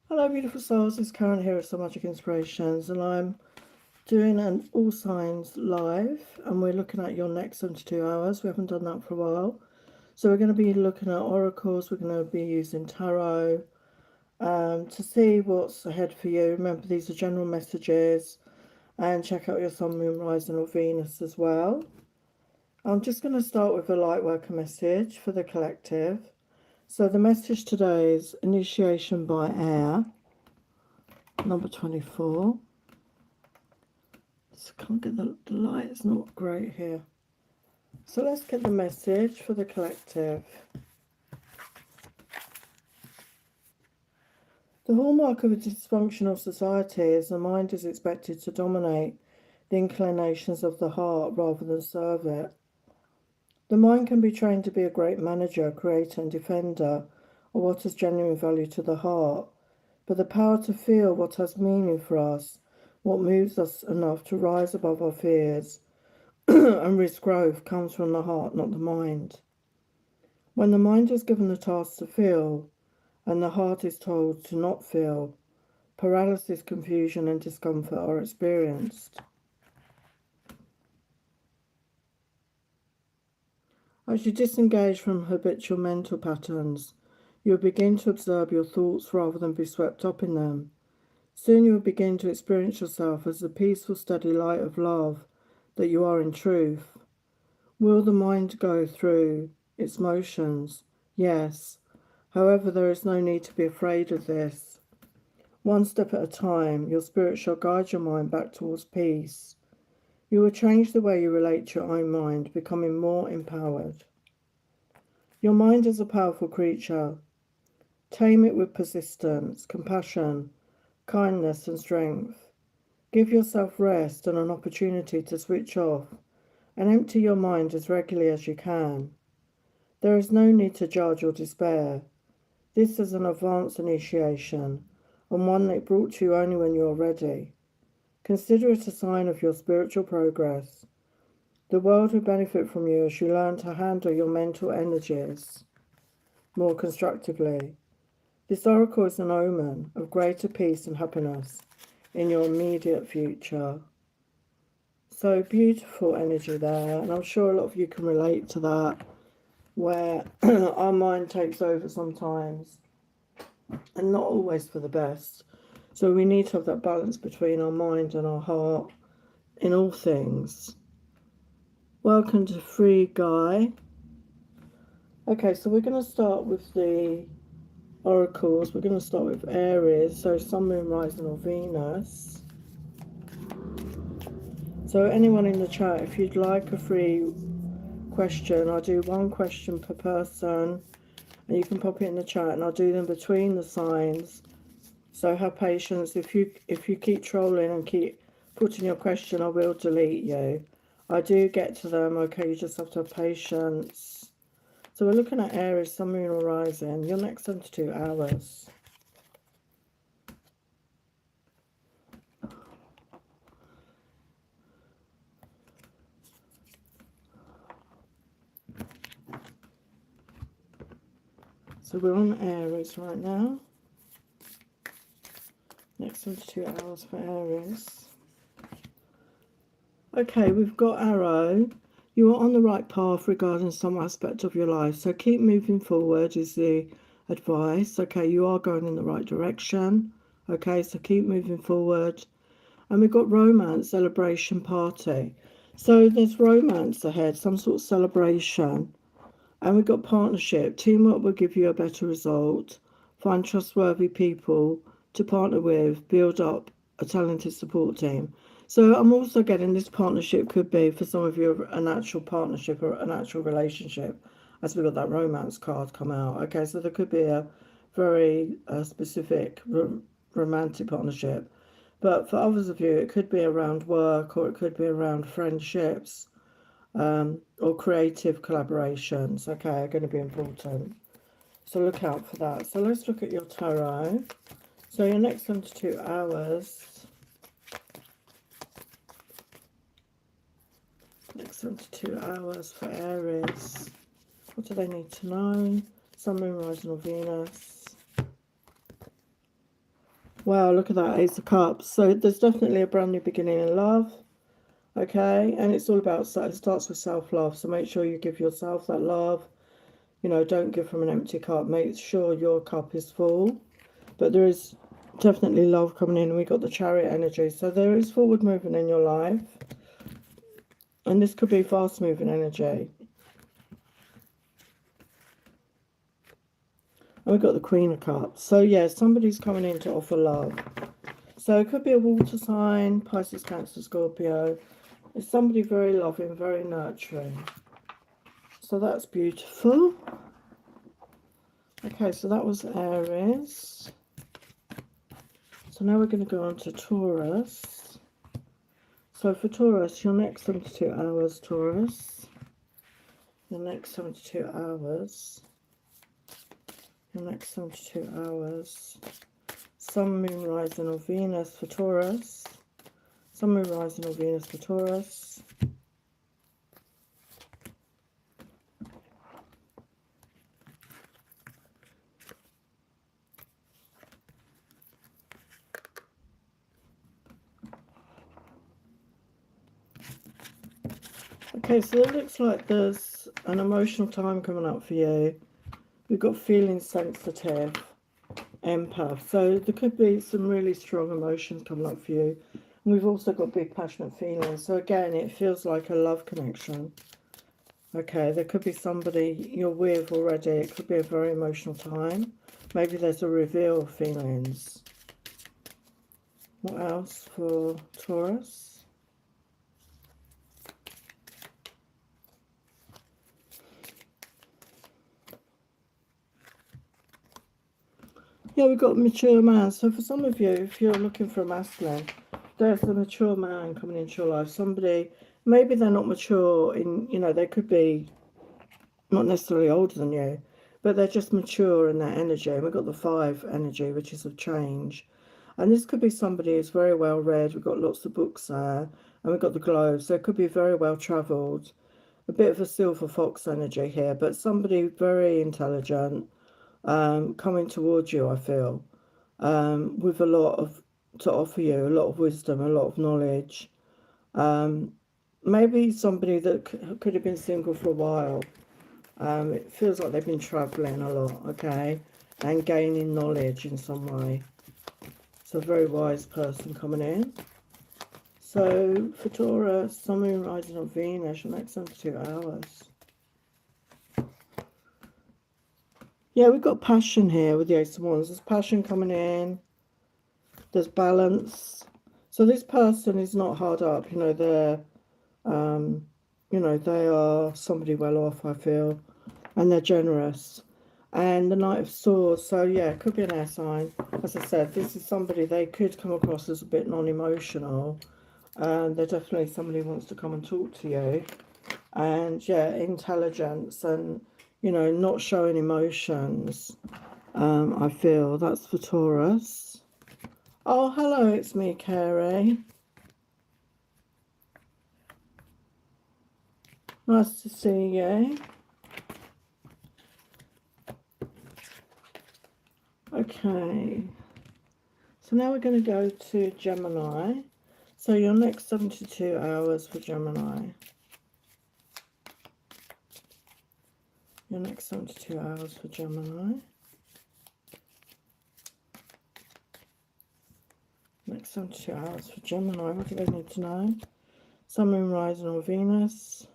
Hello beautiful souls, it's Karen here at Soul Magic Inspirations, and I'm doing an all signs live, and we're looking at your next 72 hours. We haven't done that for a while. So we're going to be looking at oracles, we're going to be using tarot to see what's ahead for you. Remember, these are general messages, and check out your sun, moon, rising or Venus as well. I'm just going to start with a light worker message for the collective. So the message today is initiation by air, number 24. So I can't get the light, it's not great here. So let's get the message for the collective. The hallmark of a dysfunctional society is the mind is expected to dominate the inclinations of the heart rather than serve it. The mind can be trained to be a great manager, creator and defender of what has genuine value to the heart, but the power to feel what has meaning for us, what moves us enough to rise above our fears and risk growth, comes from the heart, not the mind. When the mind is given the task to feel, and the heart is told to not feel, paralysis, confusion and discomfort are experienced. As you disengage from habitual mental patterns, you will begin to observe your thoughts rather than be swept up in them. Soon you will begin to experience yourself as the peaceful, steady light of love that you are in truth. Will the mind go through its motions? Yes. However, there is no need to be afraid of this. One step at a time, your spirit shall guide your mind back towards peace. You will change the way you relate to your own mind, becoming more empowered. Your mind is a powerful creature. Tame it with persistence, compassion, kindness and strength. Give yourself rest and an opportunity to switch off and empty your mind as regularly as you can. There is no need to judge or despair. This is an advanced initiation, and one that brought to you only when you are ready. Consider it a sign of your spiritual progress. The world will benefit from you as you learn to handle your mental energies more constructively. This oracle is an omen of greater peace and happiness in your immediate future. So beautiful energy there, and I'm sure a lot of you can relate to that, where our mind takes over sometimes, and not always for the best. So we need to have that balance between our mind and our heart in all things. Welcome to Free Guy. Okay, so we're going to start with the oracles. We're going to start with Aries, so Sun, Moon, Rising or Venus. So anyone in the chat, if you'd like a free question, I do one question per person, and you can pop it in the chat, and I'll do them between the signs. So have patience. If you keep trolling and keep putting your question, I will delete you. I do get to them, okay, you just have to have patience. So we're looking at Aries, Sun, Moon or Rising, your next 72 hours. So we're on Aries right now. Next 72 hours for Aries. Okay, we've got Arrow. You are on the right path regarding some aspect of your life. So keep moving forward is the advice. Okay, you are going in the right direction. Okay, so keep moving forward. And we've got romance, celebration, party. So there's romance ahead, some sort of celebration. And we've got partnership. Teamwork will give you a better result. Find trustworthy people to partner with. Build up a talented support team. So I'm also getting this partnership could be for some of you an actual partnership or an actual relationship, as we got that romance card come out. Okay, so there could be a very specific romantic partnership. But for others of you, it could be around work, or it could be around friendships, or creative collaborations, okay, are going to be important. So look out for that. So let's look at your tarot. So your next 72 hours. Next 72 hours for Aries. What do they need to know? Sun, Moon, Rising or Venus. Wow, look at that, Ace of Cups. So there's definitely a brand new beginning in love. Okay, and it's all about, it starts with self-love. So make sure you give yourself that love. You know, don't give from an empty cup. Make sure your cup is full. But there is definitely love coming in. We got the Chariot energy. So there is forward movement in your life. And this could be fast moving energy. And we've got the Queen of Cups. So yeah, somebody's coming in to offer love. So it could be a water sign, Pisces, Cancer, Scorpio. It's somebody very loving, very nurturing. So that's beautiful. Okay, so that was Aries. So now we're going to go on to Taurus. So for Taurus, your next 72 hours, Taurus. Your next 72 hours. Your next 72 hours. Sun, Moon, Rising or Venus for Taurus. Sun, Moon, Rising or Venus for Taurus. Okay, so it looks like there's an emotional time coming up for you. We've got feeling sensitive, empath. So there could be some really strong emotions coming up for you. And we've also got big passionate feelings. So again, it feels like a love connection. Okay, there could be somebody you're with already. It could be a very emotional time. Maybe there's a reveal of feelings. What else for Taurus? Yeah, we've got a mature man. So for some of you, if you're looking for a masculine, there's a mature man coming into your life. Somebody, maybe they're not mature in, you know, they could be not necessarily older than you, but they're just mature in their energy. And we've got the 5 energy, which is of change. And this could be somebody who's very well read. We've got lots of books there. And we've got the globes. So it could be very well travelled. A bit of a silver fox energy here, but somebody very intelligent, coming towards you, I feel, with a lot of to offer you, a lot of wisdom, a lot of knowledge. Maybe somebody that could have been single for a while. It feels like they've been travelling a lot, okay, and gaining knowledge in some way. It's a very wise person coming in. So for Taurus, Sun, Moon, Rising on Venus, your next 72 hours. Yeah, we've got passion here with the Ace of Wands. There's passion coming in. There's balance. So this person is not hard up. You know, they're, you know, they are somebody well off, I feel. And they're generous. And the Knight of Swords. So, yeah, it could be an air sign. As I said, this is somebody, they could come across as a bit non-emotional. And they're definitely somebody who wants to come and talk to you. And, yeah, intelligence and, you know, not showing emotions, I feel. That's for Taurus. Oh, hello, it's me, Carrie. Nice to see you. Okay. So now we're going to go to Gemini. So your next 72 hours for Gemini. Your next 72 hours for Gemini. Next 72 hours for Gemini. What do they need to know? Sun, Moon, Rising or Venus.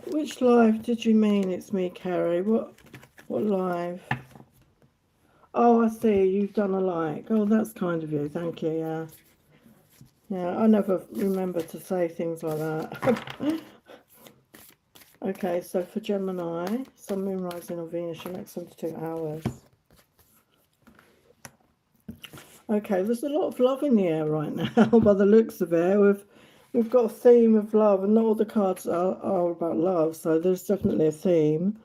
Which live did you mean? It's me, Carrie. What live? Oh, I see. You've done a like. Oh, that's kind of you. Thank you. Yeah. Yeah, I never remember to say things like that. Okay, so for Gemini, Sun, Moon, Rising or Venus, your next 72 hours. Okay, there's a lot of love in the air right now, by the looks of it. We've got a theme of love, and not all the cards are about love, so there's definitely a theme.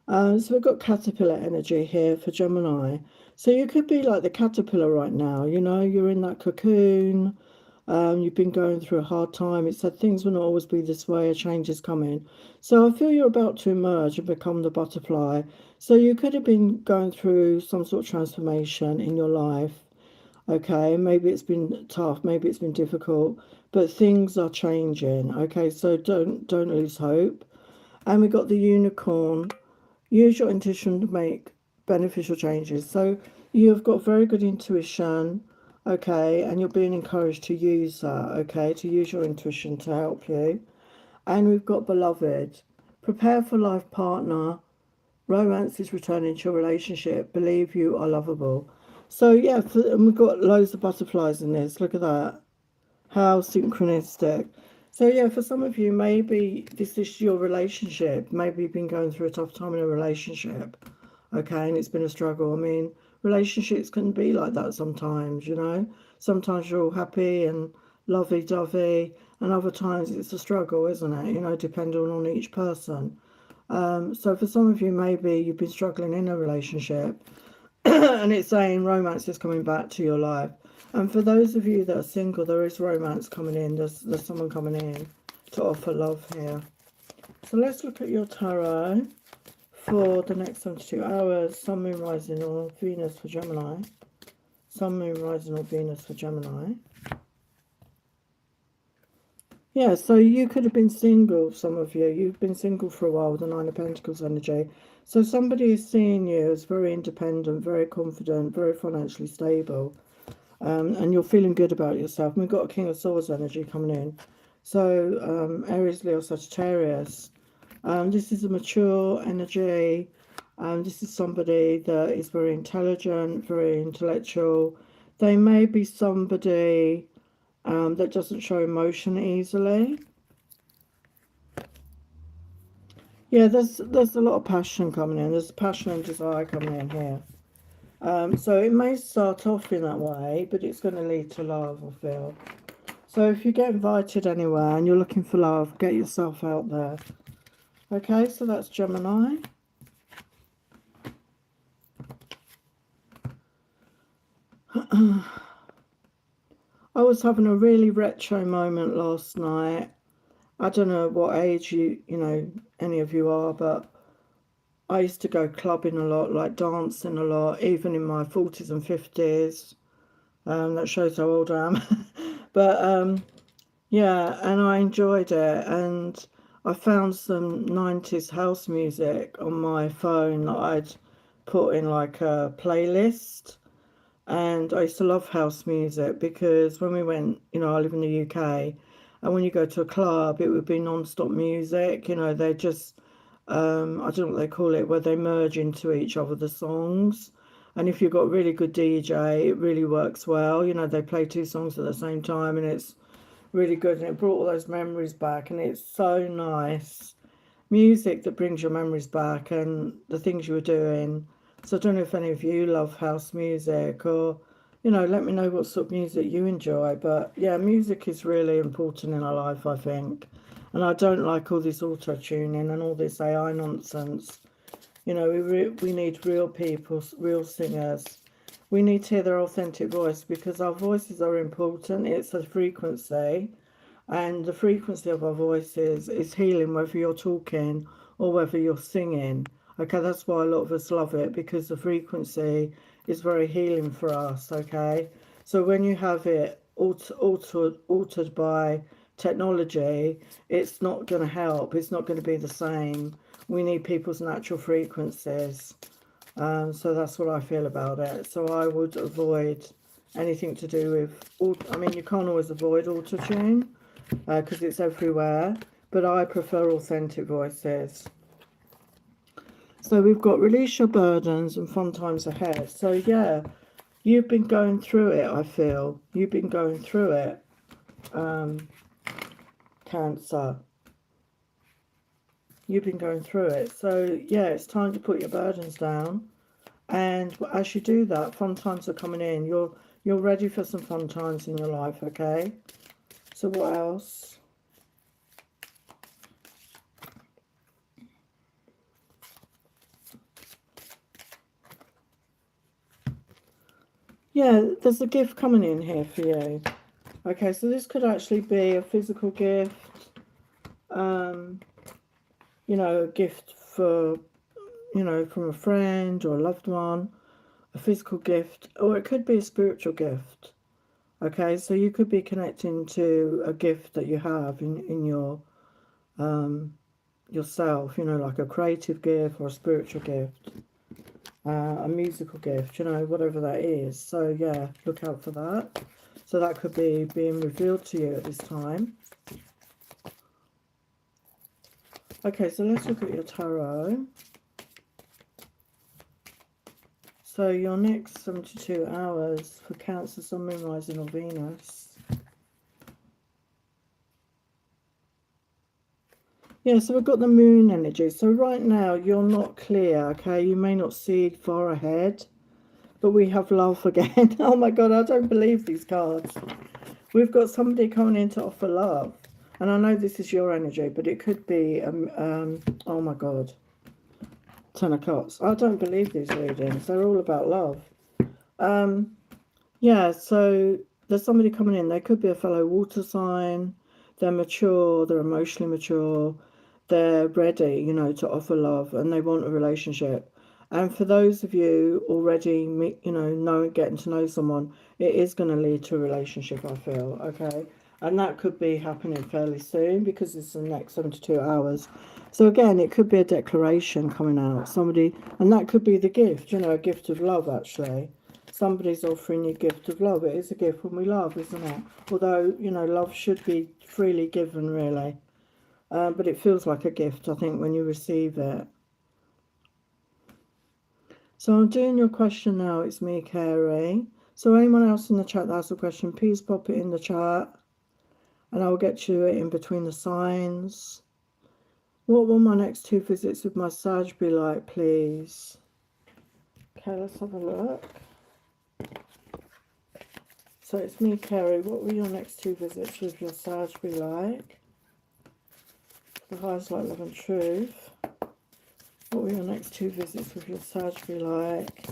So we've got caterpillar energy here for Gemini. So you could be like the caterpillar right now, you know, you're in that cocoon. You've been going through a hard time. It said things will not always be this way. A change is coming. So I feel you're about to emerge and become the butterfly. So you could have been going through some sort of transformation in your life. Okay, maybe it's been tough, maybe it's been difficult, but things are changing. Okay, so don't lose hope. And we got the unicorn. Use your intuition to make beneficial changes. So you've got very good intuition, okay, and you're being encouraged to use that, okay, to use your intuition to help you. And we've got beloved. Prepare for life partner. Romance is returning to your relationship. Believe you are lovable. So yeah, and we've got loads of butterflies in this. Look at that. How synchronistic. So yeah, for some of you, maybe this is your relationship. Maybe you've been going through a tough time in a relationship. Okay, and it's been a struggle. I mean, relationships can be like that sometimes, you know. Sometimes you're all happy and lovey-dovey, and other times it's a struggle, isn't it? You know, depending on each person. So for some of you, maybe you've been struggling in a relationship and it's saying romance is coming back to your life. And for those of you that are single, there is romance coming in. There's someone coming in to offer love here. So let's look at your tarot for the next 72 hours. Sun, Moon, Rising, or Venus for Gemini. Sun, Moon, Rising, or Venus for Gemini. Yeah, so you could have been single, some of you. You've been single for a while with the Nine of Pentacles energy. So somebody is seeing you as very independent, very confident, very financially stable. And you're feeling good about yourself. And we've got a King of Swords energy coming in. So Aries, Leo, Sagittarius. This is a mature energy. This is somebody that is very intelligent, very intellectual. They may be somebody that doesn't show emotion easily. Yeah, there's a lot of passion coming in. There's passion and desire coming in here. So it may start off in that way, but it's going to lead to love, I feel. So if you get invited anywhere and you're looking for love, get yourself out there. Okay, so that's Gemini. I was having a really retro moment last night. I don't know what age any of you are, but I used to go clubbing a lot, like dancing a lot, even in my 40s and 50s. That shows how old I am. But yeah, and I enjoyed it. And I found some 90s house music on my phone that I'd put in like a playlist. And I used to love house music because when we went, I live in the UK, and when you go to a club, it would be non-stop music. They just, I don't know what they call it, where they merge into each other, the songs. And if you've got a really good DJ, it really works well. They play two songs at the same time, and it's really good. And it brought all those memories back, and it's so nice. Music that brings your memories back and the things you were doing. So I don't know if any of you love house music or, let me know what sort of music you enjoy. But yeah, music is really important in our life, I think. And I don't like all this auto-tuning and all this AI nonsense. We need real people, real singers. We need to hear their authentic voice because our voices are important. It's a frequency. And the frequency of our voices is healing, whether you're talking or whether you're singing. Okay, that's why a lot of us love it, because the frequency is very healing for us, okay? So when you have it altered by technology, it's not going to help. It's not going to be the same. We need people's natural frequencies. So that's what I feel about it. So I would avoid anything to do with, I mean, you can't always avoid auto-tune, because it's everywhere, but I prefer authentic voices. So we've got release your burdens and fun times ahead. So yeah, you've been going through it, I feel. You've been going through it, Cancer. You've been going through it. So yeah, it's time to put your burdens down. And as you do that, fun times are coming in. You're ready for some fun times in your life, okay? So what else? Yeah, there's a gift coming in here for you. Okay, so this could actually be a physical gift, you know, a gift for, you know, from a friend or a loved one, a physical gift, or it could be a spiritual gift. Okay, so you could be connecting to a gift that you have in your yourself, you know, like a creative gift or a spiritual gift, a musical gift, you know, whatever that is. So yeah, look out for that. So that could be being revealed to you at this time. Okay, so let's look at your tarot. So your next 72 hours for Cancer, Sun, Moon, Rising or Venus. Yeah, so we've got the moon energy. So right now you're not clear, okay? You may not see far ahead, but we have love again. Oh my God, I don't believe these cards. We've got somebody coming in to offer love. And I know this is your energy, but it could be, oh my God, 10 of Cups. I don't believe these readings. They're all about love. Yeah, so there's somebody coming in. They could be a fellow water sign. They're mature, they're emotionally mature, they're ready, you know, to offer love and they want a relationship. And for those of you already, you know, getting to know someone, it is going to lead to a relationship, I feel, okay? And that could be happening fairly soon because it's the next 72 hours. So again, it could be a declaration coming out, somebody, and that could be the gift, you know, a gift of love, actually. Somebody's offering you a gift of love. It is a gift when we love, isn't it? Although, you know, love should be freely given, really. But it feels like a gift, I think, when you receive it. So I'm doing your question now. It's me, Carey. So anyone else in the chat that has a question, please pop it in the chat. And I'll get to it in between the signs. What will my next 2 visits with my Sag be like, please? Okay, let's have a look. So it's me, Carey. What will your next 2 visits with your Sag be like? The highest light, love and truth. What will your next 2 visits with your Sag be like?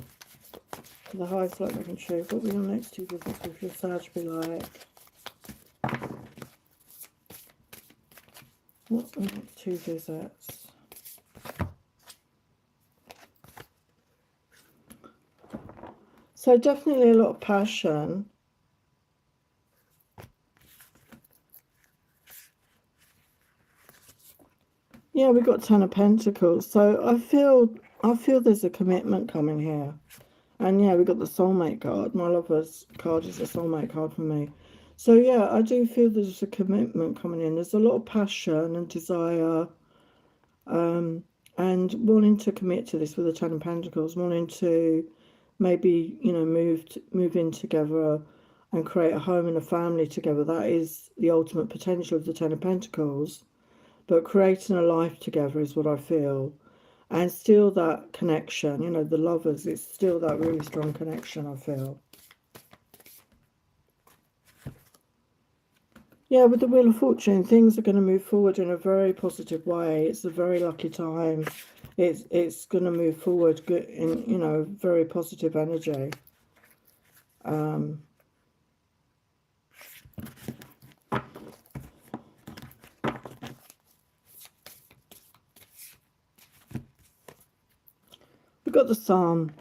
For the highest light, love and truth. What will your next 2 visits with your Sag be like? What's the next 2 visits? So definitely a lot of passion. Yeah, we've got 10 of Pentacles. So I feel there's a commitment coming here. And yeah, we've got the soulmate card. My lover's card is a soulmate card for me. So yeah, I do feel there's a commitment coming in. There's a lot of passion and desire, and wanting to commit to this with the 10 of Pentacles, wanting to maybe, you know, move in together and create a home and a family together. That is the ultimate potential of the 10 of Pentacles. But creating a life together is what I feel. And still that connection, you know, the lovers, it's still that really strong connection, I feel. Yeah, with the Wheel of Fortune, things are going to move forward in a very positive way. It's a very lucky time. It's going to move forward good in, you know, very positive energy. We've got the Sun.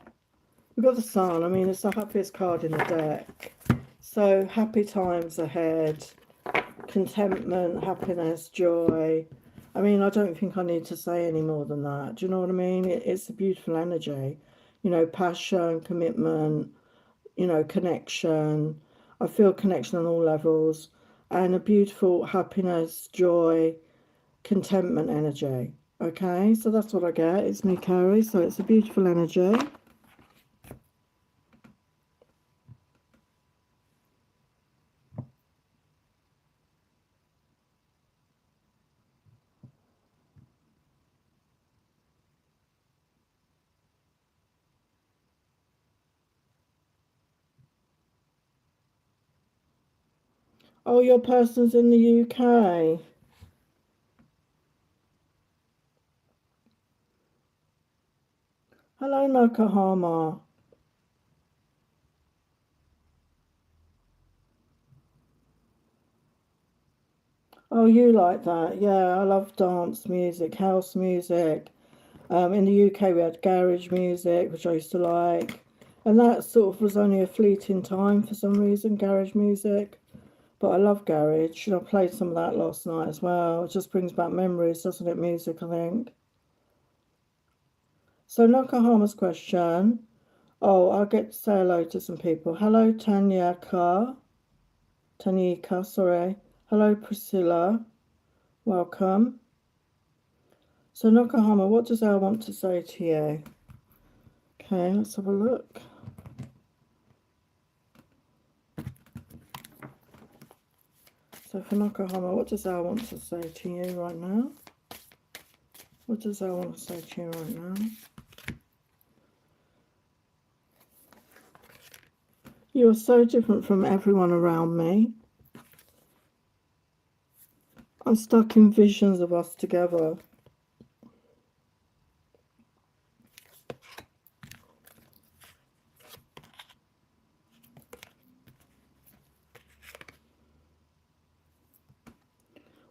We've got the Sun. I mean, it's the happiest card in the deck. So happy times ahead, contentment, happiness, joy. I mean, I don't think I need to say any more than that. Do you know what I mean? It's a beautiful energy. You know, passion, commitment, you know, connection. I feel connection on all levels. And a beautiful happiness, joy, contentment energy. Okay, so that's what I get. It's me, Carey. So it's a beautiful energy. Oh, your person's in the UK. Hello, Nakahama. Oh, you like that? Yeah, I love dance music, house music. In the UK, we had garage music, which I used to like. And that sort of was only a fleeting time for some reason, garage music. But I love garage, and I played some of that last night as well. It just brings back memories, doesn't it, music, I think. So, Nakahama's question. Oh, I'll get to say hello to some people. Hello, Tanika, sorry. Hello, Priscilla. Welcome. So, Nakahama, what does I want to say to you? Okay, let's have a look. So for Nakahama, what does I want to say to you right now? What does I want to say to you right now? You're so different from everyone around me. I'm stuck in visions of us together.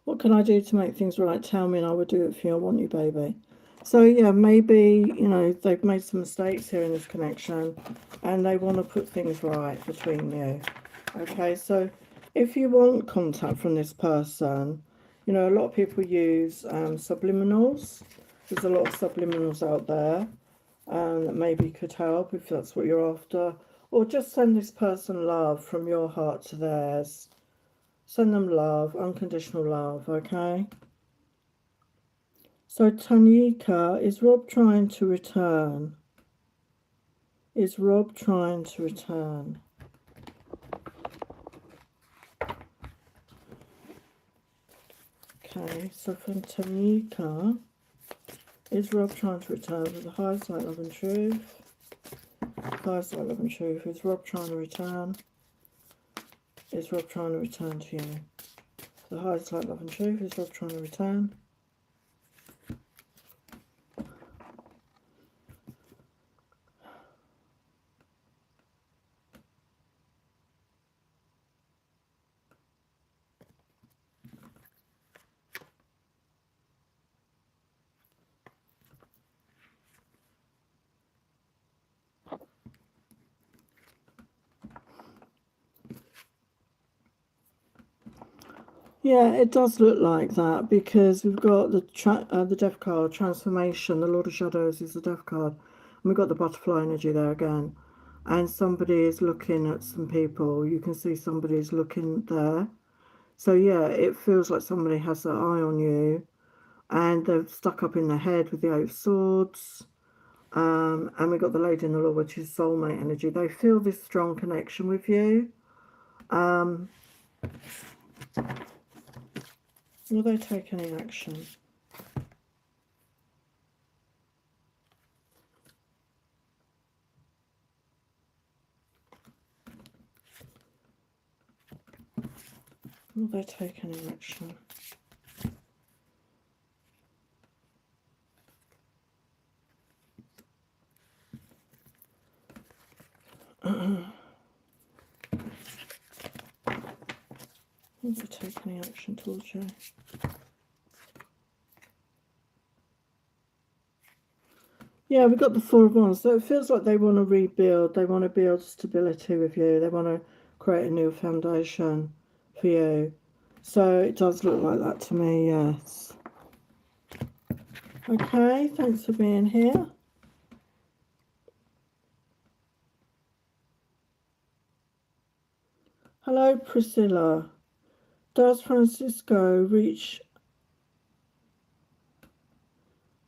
What can I do to make things right? Tell me and I will do it for you. I want you, baby. So yeah, maybe, you know, they've made some mistakes here in this connection and they want to put things right between you. Okay, so if you want contact from this person, you know, a lot of people use subliminals. There's a lot of subliminals out there that maybe could help if that's what you're after. Or just send this person love from your heart to theirs. Send them love, unconditional love, okay? So Tanika, is Rob trying to return? Is Rob trying to return? Okay, so from Tanika, is Rob trying to return with the highest light, love and truth? Highest light, love and truth. Is Rob trying to return? Is Rob trying to return to you? The highest light, love and truth. Is Rob trying to return? Yeah, it does look like that because we've got the Death card, Transformation. The Lord of Shadows is the Death card. And we've got the Butterfly energy there again. And somebody is looking at some people. You can see somebody's looking there. So yeah, it feels like somebody has their eye on you. And they're stuck up in their head with the Eight of Swords. And we've got the Lady in the Law, which is soulmate energy. They feel this strong connection with you. Will they take any action? Will they take any action? Will they take any action towards you? Yeah, we've got the Four of Wands. So it feels like they want to rebuild. They want to build stability with you. They want to create a new foundation for you. So it does look like that to me, yes. Okay, thanks for being here. Hello, Priscilla. Does Francisco reach...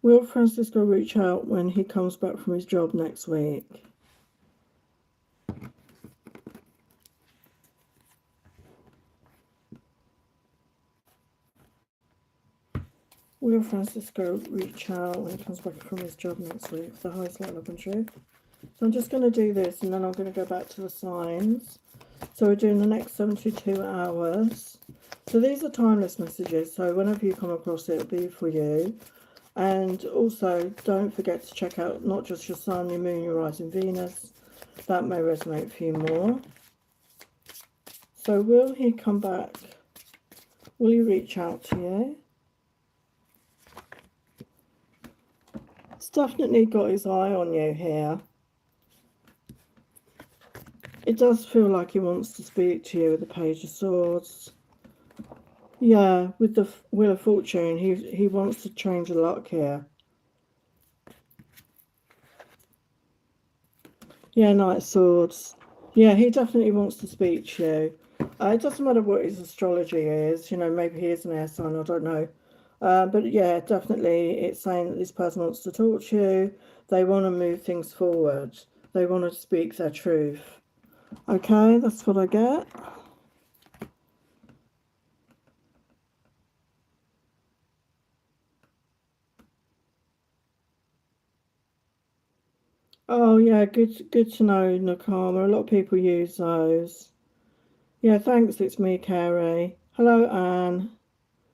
Will Francisco reach out when he comes back from his job next week? Will Francisco reach out when he comes back from his job next week? The highest light, love and truth. So I'm just going to do this and then I'm going to go back to the signs. So we're doing the next 72 hours. So these are timeless messages. So whenever you come across it, it'll be for you. And also don't forget to check out not just your sun, your moon, your rising Venus. That may resonate for you more. So will he come back Will he reach out to you? He's definitely got his eye on you here. It does feel like he wants to speak to you with the Page of Swords. Yeah, with the Wheel of Fortune, he wants to change the luck here. Yeah, Knight of Swords. Yeah, he definitely wants to speak to you. It doesn't matter what his astrology is. You know, maybe he is an air sign, I don't know. But yeah, definitely it's saying that this person wants to talk to you. They want to move things forward. They want to speak their truth. Okay, that's what I get. Oh yeah, good to know, Nakama. A lot of people use those. Yeah, thanks. It's me, Carrie. Hello, Anne.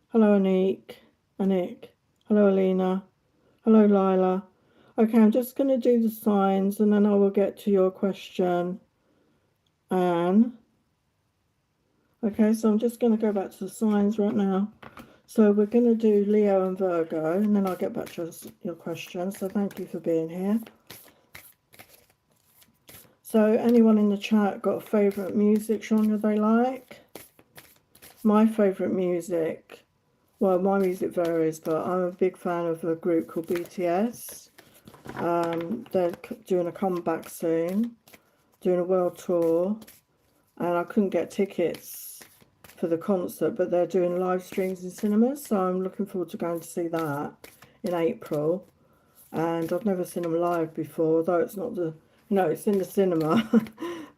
Hello, Anik. Hello, Alina. Hello, Lila. Okay, I'm just going to do the signs and then I will get to your question, Anne. Okay, so I'm just going to go back to the signs right now. So we're going to do Leo and Virgo and then I'll get back to your question. So thank you for being here. So anyone in the chat got a favourite music genre they like? My favourite music, well, my music varies, but I'm a big fan of a group called BTS. They're doing a comeback soon, doing a world tour, and I couldn't get tickets for the concert, but they're doing live streams in cinemas, so I'm looking forward to going to see that in April. And I've never seen them live before, although it's not the, no, it's in the cinema.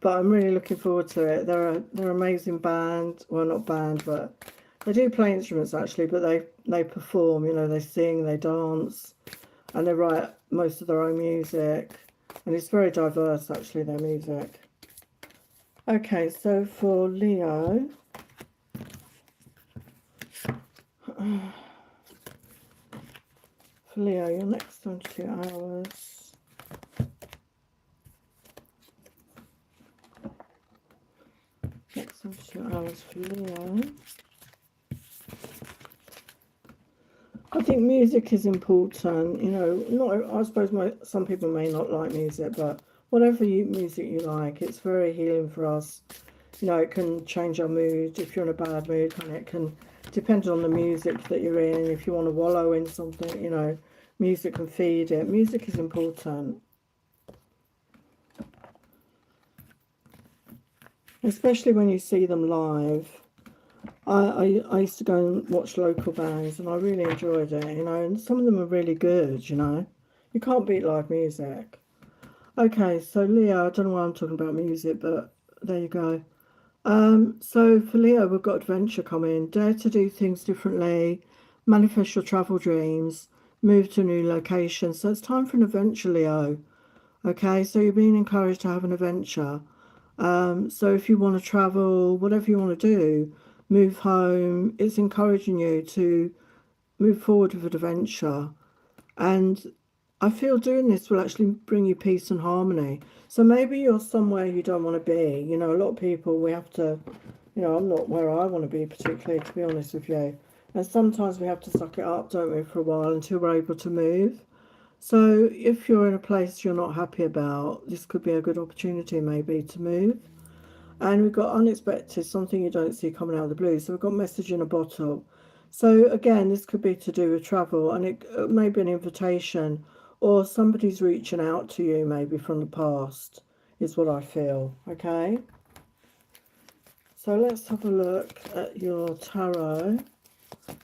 But I'm really looking forward to it. They're an amazing band. Well, not band, but they do play instruments actually, but they perform, you know, they sing, they dance, and they write most of their own music. And it's very diverse actually, their music. Okay, so for Leo, your next 22 hours. Next 22 hours for Leo. I think music is important, you know, I suppose some people may not like music, but whatever music you like, it's very healing for us. You know, it can change our mood if you're in a bad mood, and it can depend on the music that you're in. If you want to wallow in something, you know, music can feed it. Music is important. Especially when you see them live. I used to go and watch local bands and I really enjoyed it, you know, and some of them are really good, you know. You can't beat live music. Okay, so Leo, I don't know why I'm talking about music, but there you go. So for Leo, we've got adventure coming. Dare to do things differently, manifest your travel dreams, move to a new location. So it's time for an adventure, Leo. Okay, so you're being encouraged to have an adventure. So if you want to travel, whatever you want to do, move home, it's encouraging you to move forward with an adventure. And I feel doing this will actually bring you peace and harmony. So maybe you're somewhere you don't want to be. You know, a lot of people, we have to, you know, I'm not where I want to be particularly, to be honest with you. And sometimes we have to suck it up, don't we, for a while until we're able to move. So if you're in a place you're not happy about, this could be a good opportunity maybe to move. And we've got unexpected, something you don't see coming out of the blue. So we've got message in a bottle. So again, this could be to do with travel, and it may be an invitation, or somebody's reaching out to you maybe from the past, is what I feel. Okay. So let's have a look at your tarot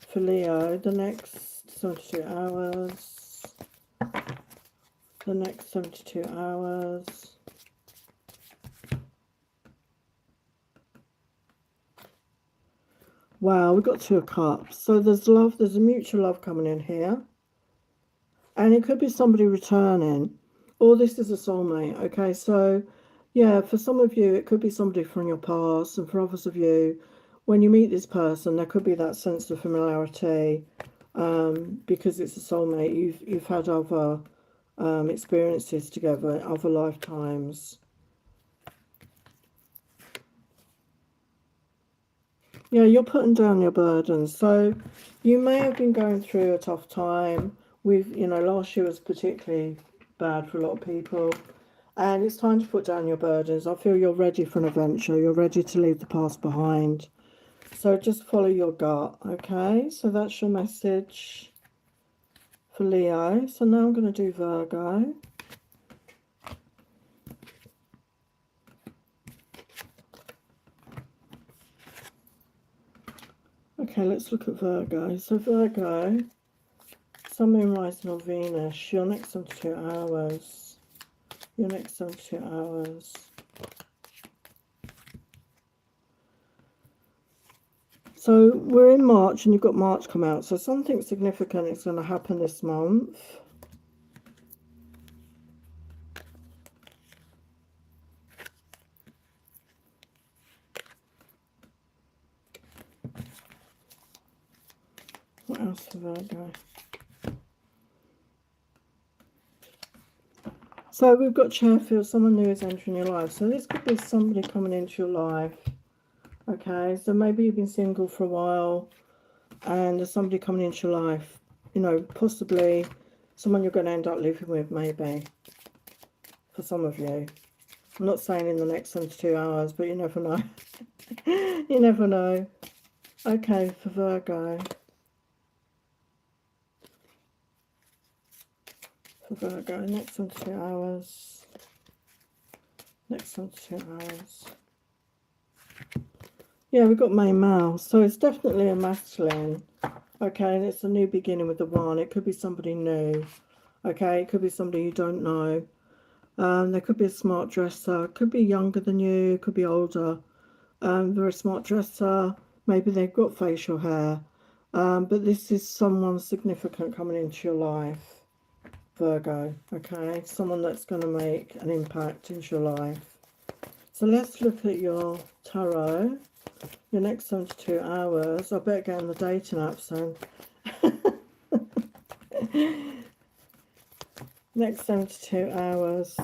for Leo, the next 72 hours. The next 72 hours. Wow, we've got 2 of Cups. So there's love, there's a mutual love coming in here. And it could be somebody returning. Or this is a soulmate. Okay, so yeah, for some of you, it could be somebody from your past. And for others of you, when you meet this person, there could be that sense of familiarity. Because it's a soulmate. You've had other experiences together, other lifetimes. Yeah, you're putting down your burdens. So you may have been going through a tough time with, last year was particularly bad for a lot of people. And it's time to put down your burdens. I feel you're ready for an adventure. You're ready to leave the past behind. So just follow your gut, okay? So that's your message for Leo. So now I'm going to do Virgo. Okay, let's look at Virgo. So Virgo, Sun, Moon, Rising, or Venus, your next 72 hours. Your next 72 hours. So we're in March and you've got March come out. So something significant is going to happen this month. What else for Virgo? So we've got Chairfield, someone new is entering your life. So this could be somebody coming into your life. Okay, so maybe you've been single for a while and there's somebody coming into your life. Possibly someone you're going to end up living with, maybe. For some of you. I'm not saying in the next 72 hours, but you never know. You never know. Okay, for Virgo. For Virgo, next 72 hours. Next 72 hours. Yeah, we've got May Male. So it's definitely a masculine. Okay, and it's a new beginning with the one. It could be somebody new. Okay, it could be somebody you don't know. There could be a smart dresser. Could be younger than you. Could be older. Very smart dresser. Maybe they've got facial hair. But this is someone significant coming into your life, Virgo. Okay, someone that's going to make an impact into your life. So let's look at your tarot. Your next 72 hours. I better get on the dating app soon. Next 72 hours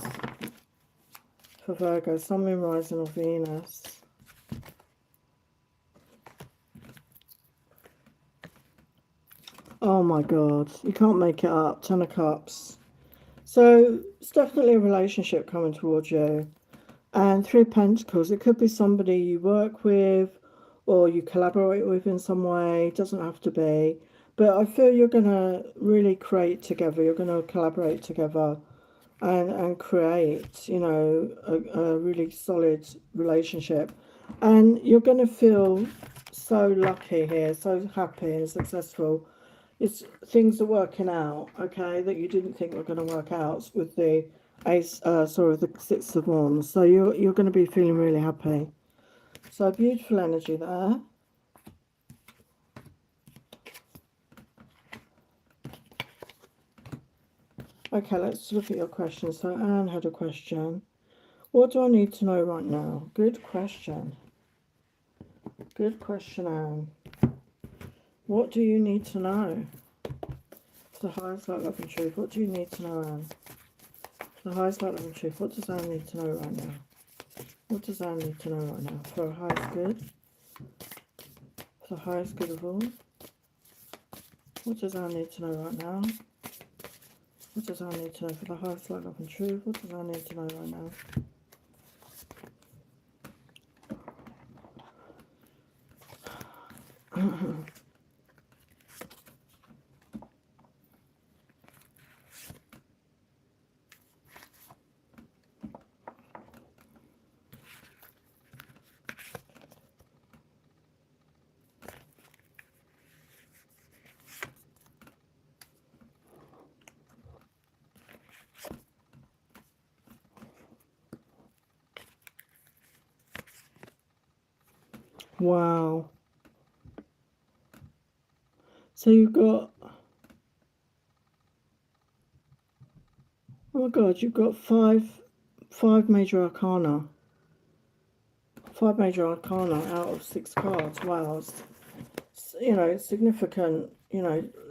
for Virgo, Sun, Moon, Rising, or Venus. Oh my God, you can't make it up. 10 of Cups. So it's definitely a relationship coming towards you. And 3 of Pentacles, it could be somebody you work with or you collaborate with in some way. It doesn't have to be. But I feel you're going to really create together. You're going to collaborate together and create, a really solid relationship. And you're going to feel so lucky here, so happy and successful. Things are working out, okay, that you didn't think were going to work out with the the Six of Wands. So you're going to be feeling really happy. So beautiful energy there. Okay, let's look at your question. So Anne had a question. What do I need to know right now? Good question. Good question, Anne. What do you need to know? For the highest light, love and truth. What do you need to know, Anne? For the highest light, love and truth. What does Anne need to know right now? What does Anne need to know right now? For the highest good? For the highest good of all? What does Anne need to know right now? What does Anne need to know? For the highest light, love and truth. What does Anne need to know right now? Wow. So you've got, oh my God, you've got five major arcana. 5 major arcana out of 6 cards. Wow. It's significant,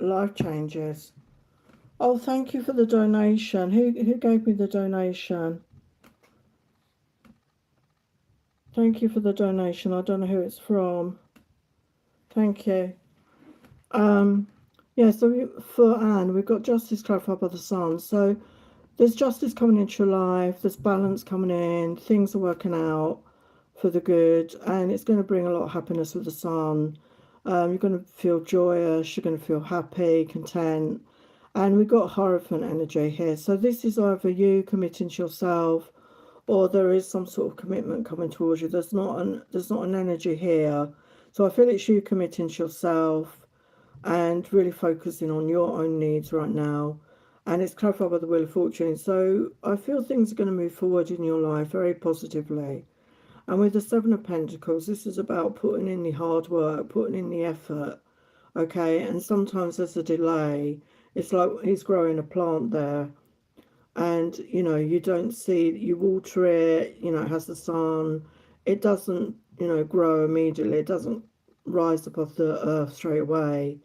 life changes. Oh, thank you for the donation. Who gave me the donation? Thank you for the donation. I don't know who it's from. Thank you. Yeah, so for Anne, we've got justice clarified by the sun. So there's justice coming into your life, there's balance coming in, things are working out for the good, and it's going to bring a lot of happiness with the sun. You're going to feel joyous, you're going to feel happy, content. And we've got Hierophant energy here. So this is either you committing to yourself, or there is some sort of commitment coming towards you. There's not an energy here. So I feel it's you committing to yourself and really focusing on your own needs right now. And it's clarified by the Wheel of Fortune. So I feel things are going to move forward in your life very positively. And with the Seven of Pentacles, this is about putting in the hard work, putting in the effort, okay? And sometimes there's a delay. It's like he's growing a plant there. And, you know, you don't see, you water it, you know, it has the sun. It doesn't, you know, grow immediately. It doesn't rise above the earth straight away.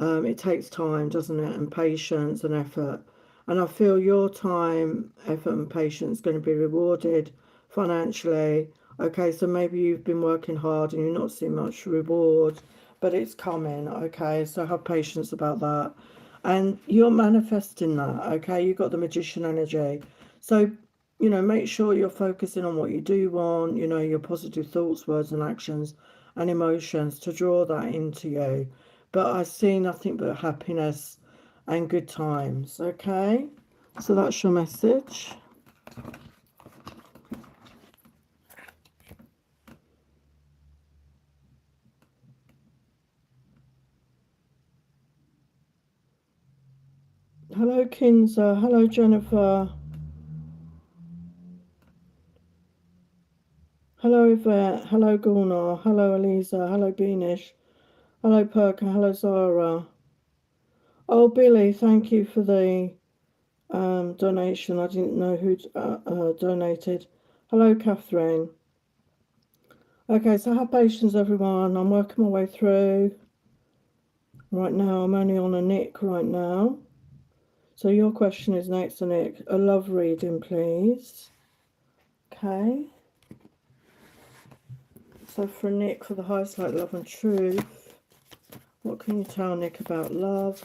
It takes time, doesn't it? And patience and effort. And I feel your time, effort and patience is going to be rewarded financially. Okay, so maybe you've been working hard and you're not seeing much reward, but it's coming. Okay, so have patience about that. And you're manifesting that. Okay, you've got the Magician energy. So, you know, make sure you're focusing on what you do want, you know, your positive thoughts, words and actions and emotions to draw that into you. But I see nothing but happiness and good times. Okay, so that's your message. Hello Kinza, hello Jennifer, hello Yvette, hello Gulnar, hello Eliza, hello Beanish, hello Perka, hello Zara. Oh Billy, thank you for the donation. I didn't know who donated. Hello Catherine. Okay, so have patience everyone. I'm working my way through. Right now I'm only on a Nick right now. So your question is next, Nick. A love reading, please. Okay. So for Nick, for the highest light, love and truth, what can you tell Nick about love?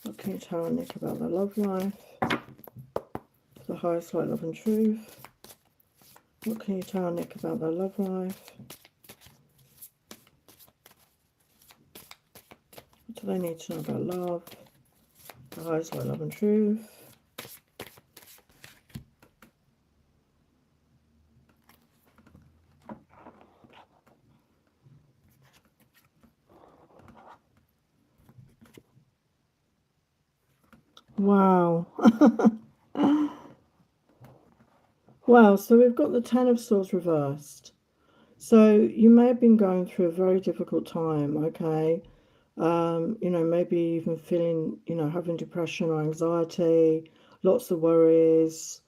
What can you tell Nick about their love life? For the highest light, love and truth, what can you tell Nick about their love life? What do they need to know about love? The highest light, love and truth. Wow. Wow, so we've got the Ten of Swords reversed. So you may have been going through a very difficult time, okay? You know, maybe even feeling, you know, having depression or anxiety, lots of worries,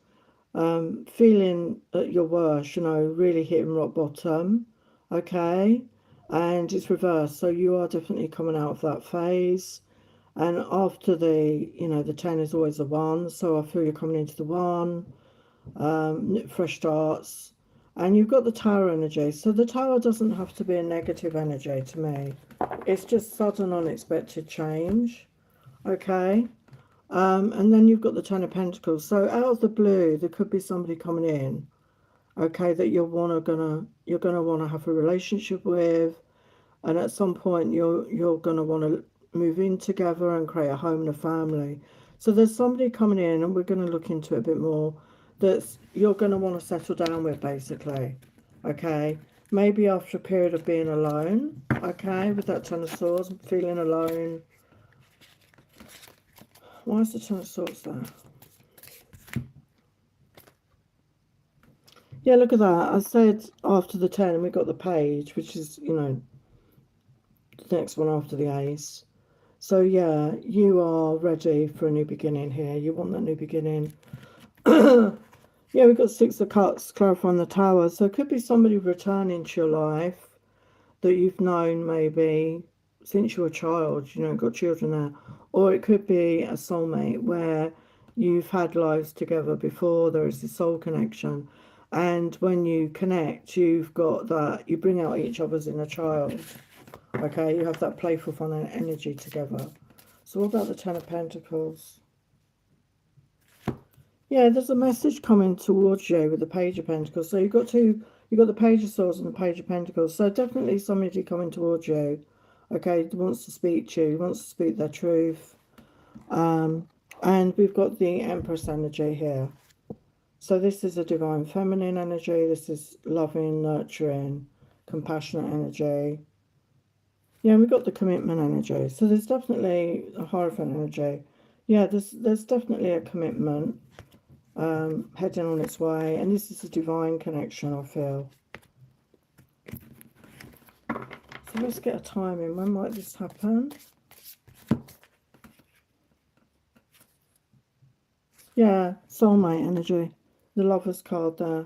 feeling at your worst, you know, really hitting rock bottom, okay? And it's reversed, so you are definitely coming out of that phase. And after the, you know, the 10 is always a 1, so I feel you're coming into the 1, fresh starts. And you've got the Tower energy, so the Tower doesn't have to be a negative energy to me. It's just sudden, unexpected change, okay? And then you've got the Ten of Pentacles. So out of the blue, there could be somebody coming in, okay, that you're gonna wanna have a relationship with, and at some point you're gonna want to move in together and create a home and a family. So there's somebody coming in, and we're going to look into it a bit more, that's you're going to want to settle down with, basically, okay? Maybe after a period of being alone, okay, with that Ten of Swords, feeling alone. Why is the Ten of Swords there? Yeah, look at that. I said after the 10, and we got the Page, which is, you know, the next one after the Ace. So yeah, you are ready for a new beginning here. You want that new beginning. Yeah, we've got Six of Cups clarifying the Tower. So it could be somebody returning to your life that you've known maybe since you were a child, you know, got children there. Or it could be a soulmate where you've had lives together before. There is a soul connection. And when you connect, you've got that, you bring out each other's inner child. Okay, you have that playful fun and energy together. So what about the Ten of Pentacles? Yeah, there's a message coming towards you with the Page of Pentacles. So you've got the Page of Swords and the Page of Pentacles. So definitely somebody coming towards you. Okay, wants to speak to you, wants to speak their truth. And we've got the Empress energy here. So this is a divine feminine energy. This is loving, nurturing, compassionate energy. Yeah, we've got the commitment energy. So there's definitely a Hierophant energy. Yeah, there's definitely a commitment heading on its way. And this is a divine connection, I feel. So let's get a timing. When might this happen? Yeah, soulmate energy. The Lover's card there.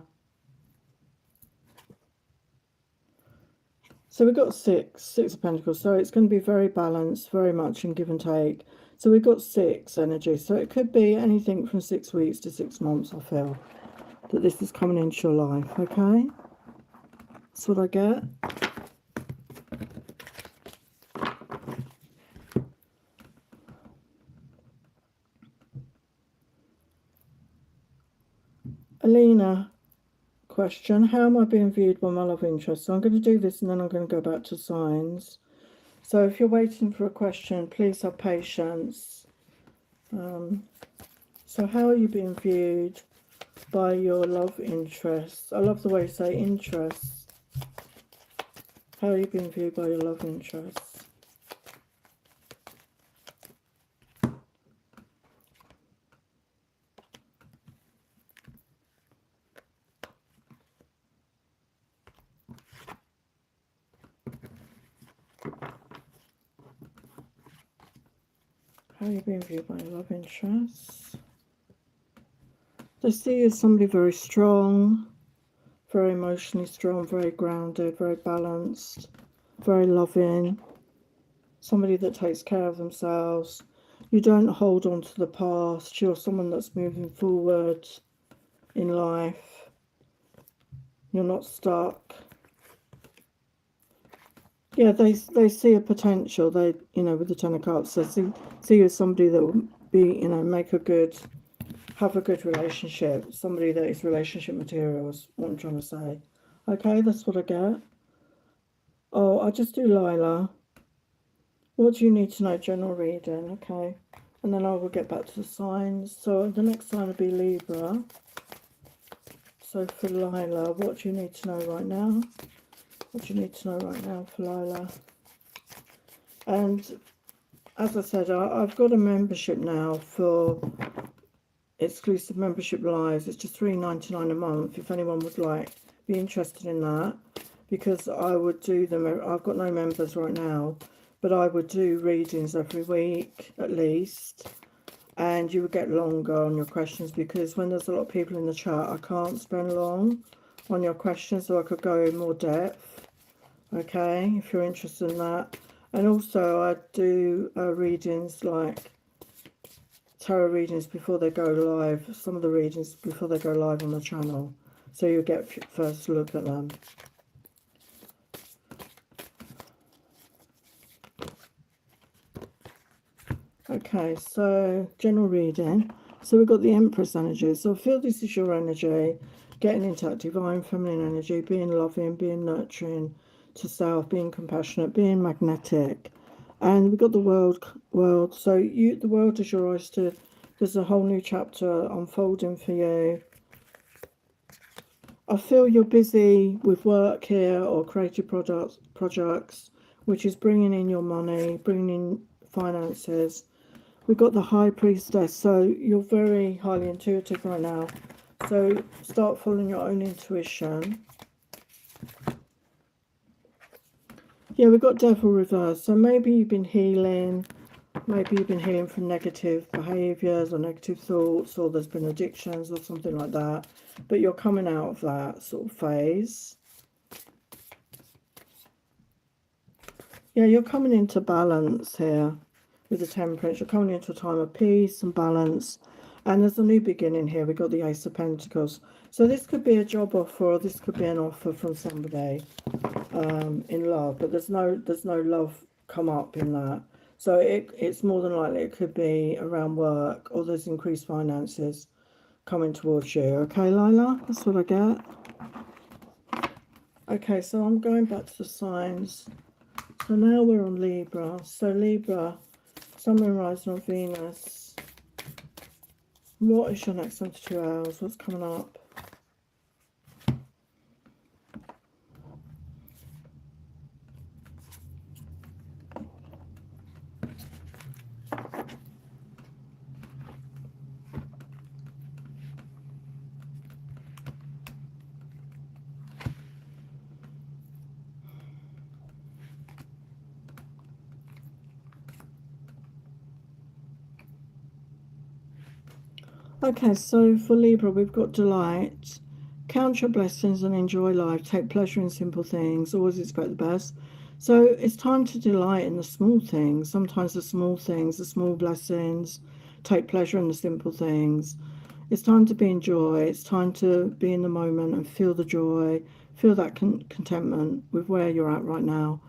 So we've got six of Pentacles. So it's going to be very balanced, very much in give and take. So we've got 6 energy. So it could be anything from 6 weeks to 6 months, I feel, that this is coming into your life, okay? That's what I get. Alina question, how am I being viewed by my love interest? So I'm going to do this and then I'm going to go back to signs. So if you're waiting for a question, please have patience. So how are you being viewed by your love interest? I love the way you say interest. How are you being viewed by your love interest? How are you being viewed by your love interest? They see you as somebody very strong, very emotionally strong, very grounded, very balanced, very loving. Somebody that takes care of themselves. You don't hold on to the past. You're someone that's moving forward in life. You're not stuck. Yeah, they see a potential. They, with the Ten of Cups, they see you as somebody that will be, have a good relationship. Somebody that is relationship material is what I'm trying to say. Okay, that's what I get. Oh, I'll just do Lila. What do you need to know? General reading, okay. And then I will get back to the signs. So the next sign will be Libra. So for Lila, what do you need to know right now? What do you need to know right now for Lila? And as I said, I've got a membership now for exclusive membership lives. It's just $3.99 a month if anyone would be interested in that, because I would do them. I've got no members right now, but I would do readings every week at least, and you would get longer on your questions, because when there's a lot of people in the chat, I can't spend long on your questions, so I could go in more depth. Okay, if you're interested in that. And also I do readings, like tarot readings, before they go live. Some of the readings before they go live on the channel, so you get first look at them. Okay, so general reading. So we've got the Empress energy. So I feel this is your energy, getting into that divine feminine energy, being loving, being nurturing to self, being compassionate, being magnetic. And we've got the world. So the world is your oyster. There's a whole new chapter unfolding for you. I feel you're busy with work here or creative projects, which is bringing in your money, bringing in finances. We've got the High Priestess, so you're very highly intuitive right now. So start following your own intuition. Yeah, we've got Devil reversed. So maybe you've been healing. Maybe you've been healing from negative behaviours or negative thoughts, or there's been addictions or something like that. But you're coming out of that sort of phase. Yeah, you're coming into balance here with the Temperance. You're coming into a time of peace and balance. And there's a new beginning here. We've got the Ace of Pentacles. So this could be a job offer, or this could be an offer from somebody. in love, but there's no love come up in that. So it's more than likely it could be around work, or there's increased finances coming towards you. Okay, Lila, that's what I get. Okay, so I'm going back to the signs. So now we're on Libra. So Libra, Sun, Moon, Rising on Venus. What is your next 72 hours? What's coming up? Okay, so for Libra, we've got delight. Count your blessings and enjoy life. Take pleasure in simple things. Always expect the best. So it's time to delight in the small things. Sometimes the small things, the small blessings. Take pleasure in the simple things. It's time to be in joy. It's time to be in the moment and feel the joy. Feel that contentment with where you're at right now.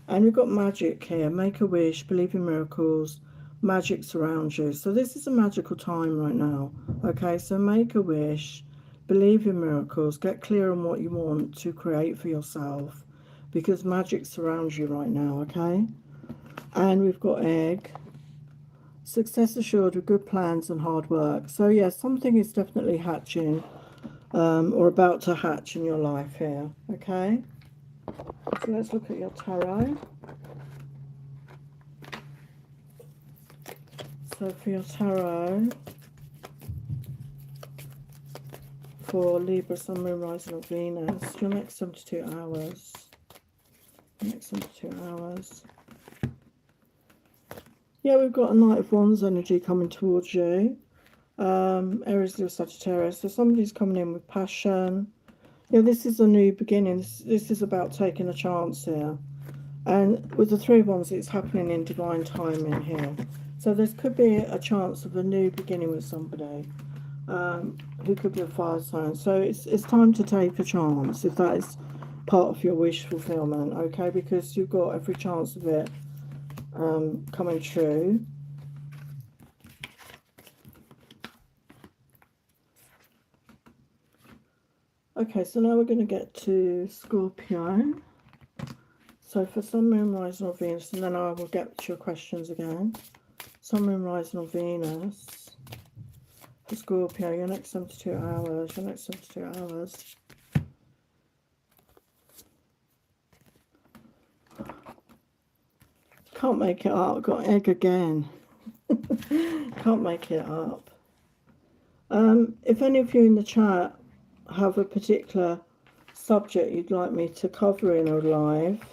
And we've got magic here. Make a wish. Believe in miracles. Magic surrounds you. So this is a magical time right now. Okay, so make a wish, believe in miracles, get clear on what you want to create for yourself, because magic surrounds you right now. Okay, and we've got egg. Success assured with good plans and hard work. So yeah, something is definitely hatching, or about to hatch in your life here. Okay, so let's look at your tarot. So for your tarot, for Libra, Sun, Moon, Rising on Venus, your next 72 hours. Next 72 hours. Yeah, we've got a Knight of Wands energy coming towards you. Aries, Leo, Sagittarius. So somebody's coming in with passion. Yeah, this is a new beginning. This is about taking a chance here. And with the Three of Wands, it's happening in divine timing here. So there could be a chance of a new beginning with somebody. Who could be a fire sign. So it's time to take a chance if that is part of your wish fulfillment, okay, because you've got every chance of it coming true. Okay, so now we're going to get to Scorpio. So for Sun, Moon, Rising on Venus, and then I will get to your questions again. Sun, Moon, Rising on Venus. For Scorpio, your next 72 hours, your next 72 hours. Can't make it up, got egg again. Can't make it up. If any of you in the chat have a particular subject you'd like me to cover in a live,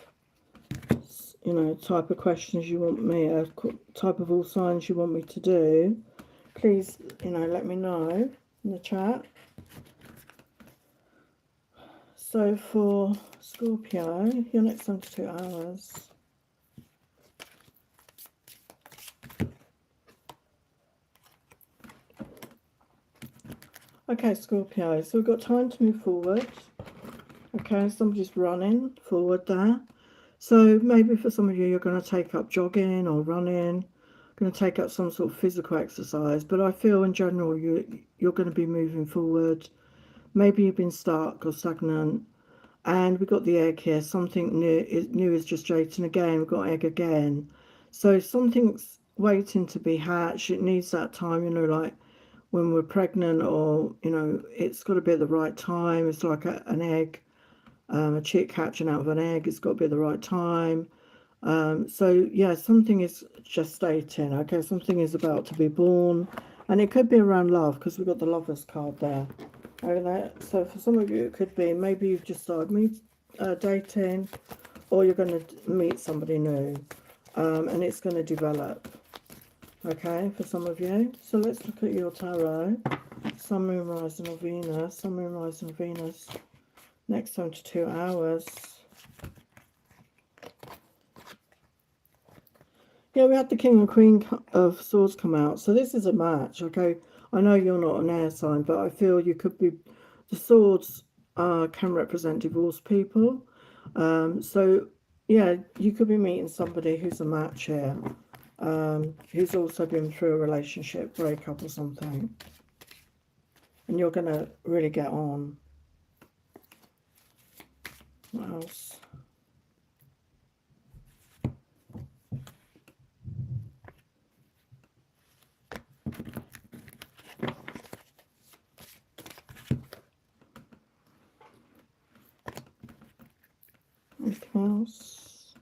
you know, type of questions you want me, type of all signs you want me to do, please, you know, let me know in the chat. So for Scorpio, your next 72 hours. Okay, Scorpio, so we've got time to move forward. Okay, somebody's running forward there. So maybe for some of you, you're going to take up jogging or running, going to take up some sort of physical exercise. But I feel in general, you're going to be moving forward. Maybe you've been stuck or stagnant. And we've got the egg here. Something new is gestating again. We've got egg again. So something's waiting to be hatched. It needs that time, you know, like when we're pregnant, or, you know, it's got to be at the right time. It's like an egg, a chick hatching out of an egg. It's got to be at the right time. So yeah, something is gestating. Okay, something is about to be born, and it could be around love, because we've got the Lovers card there. Okay, so for some of you, it could be maybe you've just started dating, or you're going to meet somebody new, and it's going to develop. Okay, for some of you. So let's look at your tarot. Sun, Moon, Rising or Venus. Sun, Moon, Rising, Venus. Next 72 hours. Yeah, we had the King and Queen of Swords come out. So this is a match, okay? I know you're not an air sign, but I feel you could be... The swords can represent divorced people. So, yeah, you could be meeting somebody who's a match here, who's also been through a relationship breakup or something. And you're going to really get on. What else? Anything else?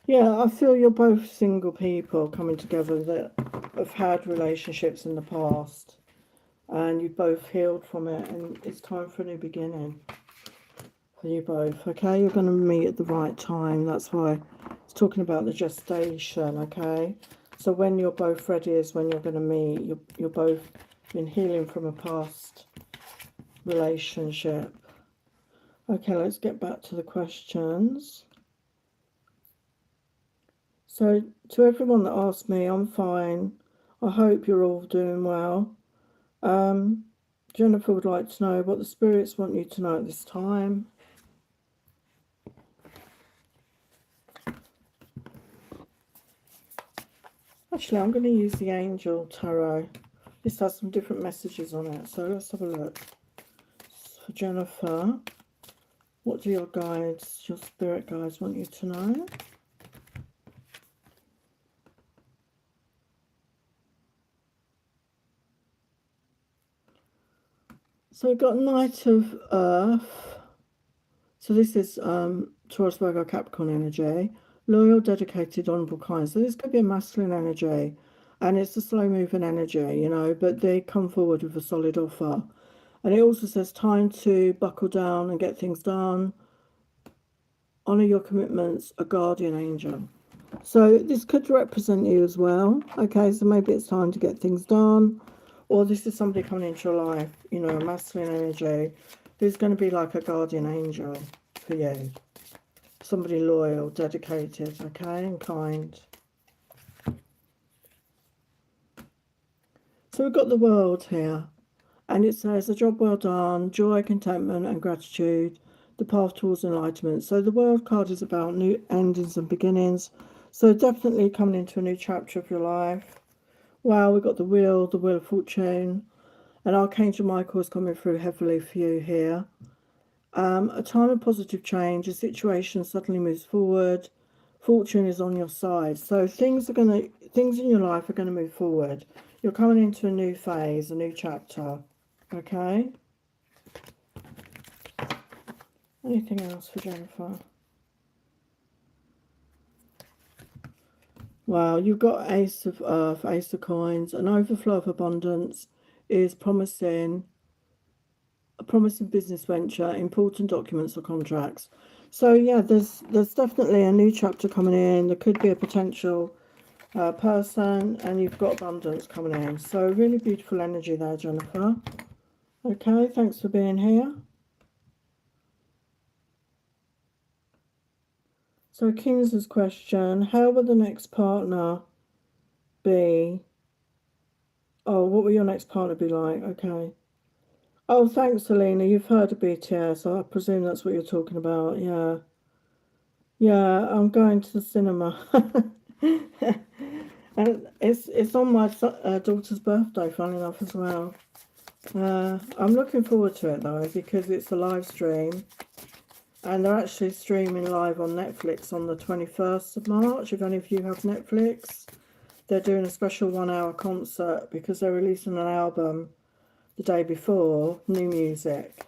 Yeah, I feel you're both single people coming together that have had relationships in the past. And you've both healed from it. And it's time for a new beginning for you both. Okay, you're going to meet at the right time. That's why it's talking about the gestation. Okay, so when you're both ready is when you're going to meet. You're both been healing from a past relationship. Okay, let's get back to the questions. So to everyone that asked me, I'm fine. I hope you're all doing well. Jennifer would like to know what the spirits want you to know at this time. Actually, I'm going to use the Angel Tarot. This has some different messages on it, so let's have a look. For Jennifer, what do your guides, your spirit guides want you to know? So we've got Knight of Earth. So this is Taurus, Virgo, Capricorn energy. Loyal, dedicated, honourable, kind. So this could be a masculine energy. And it's a slow-moving energy, you know, but they come forward with a solid offer. And it also says time to buckle down and get things done. Honour your commitments, a guardian angel. So this could represent you as well. Okay, so maybe it's time to get things done. Or this is somebody coming into your life, you know, a masculine energy, who's going to be like a guardian angel for you. Somebody loyal, dedicated, okay, and kind. So we've got the World here. And it says, a job well done, joy, contentment and gratitude, the path towards enlightenment. So the World card is about new endings and beginnings. So definitely coming into a new chapter of your life. Wow, we've got the Wheel of Fortune. And Archangel Michael is coming through heavily for you here. A time of positive change, a situation suddenly moves forward. Fortune is on your side. So things in your life are gonna move forward. You're coming into a new phase, a new chapter. Okay. Anything else for Jennifer? Wow, you've got Ace of Earth, Ace of Coins. An overflow of abundance is promising a promising business venture, important documents or contracts. So yeah, there's definitely a new chapter coming in. There could be a potential person, and you've got abundance coming in. So really beautiful energy there, Jennifer. Okay, thanks for being here. So Kings's question, how will the next partner be? Oh, what will your next partner be like? Okay. Oh, thanks, Selena. You've heard of BTS. I presume that's what you're talking about. Yeah. Yeah, I'm going to the cinema. And it's on my daughter's birthday, funny enough, as well. I'm looking forward to it, though, because it's a live stream. And they're actually streaming live on Netflix on the 21st of March. If any of you have Netflix, they're doing a special 1 hour concert because they're releasing an album the day before, new music.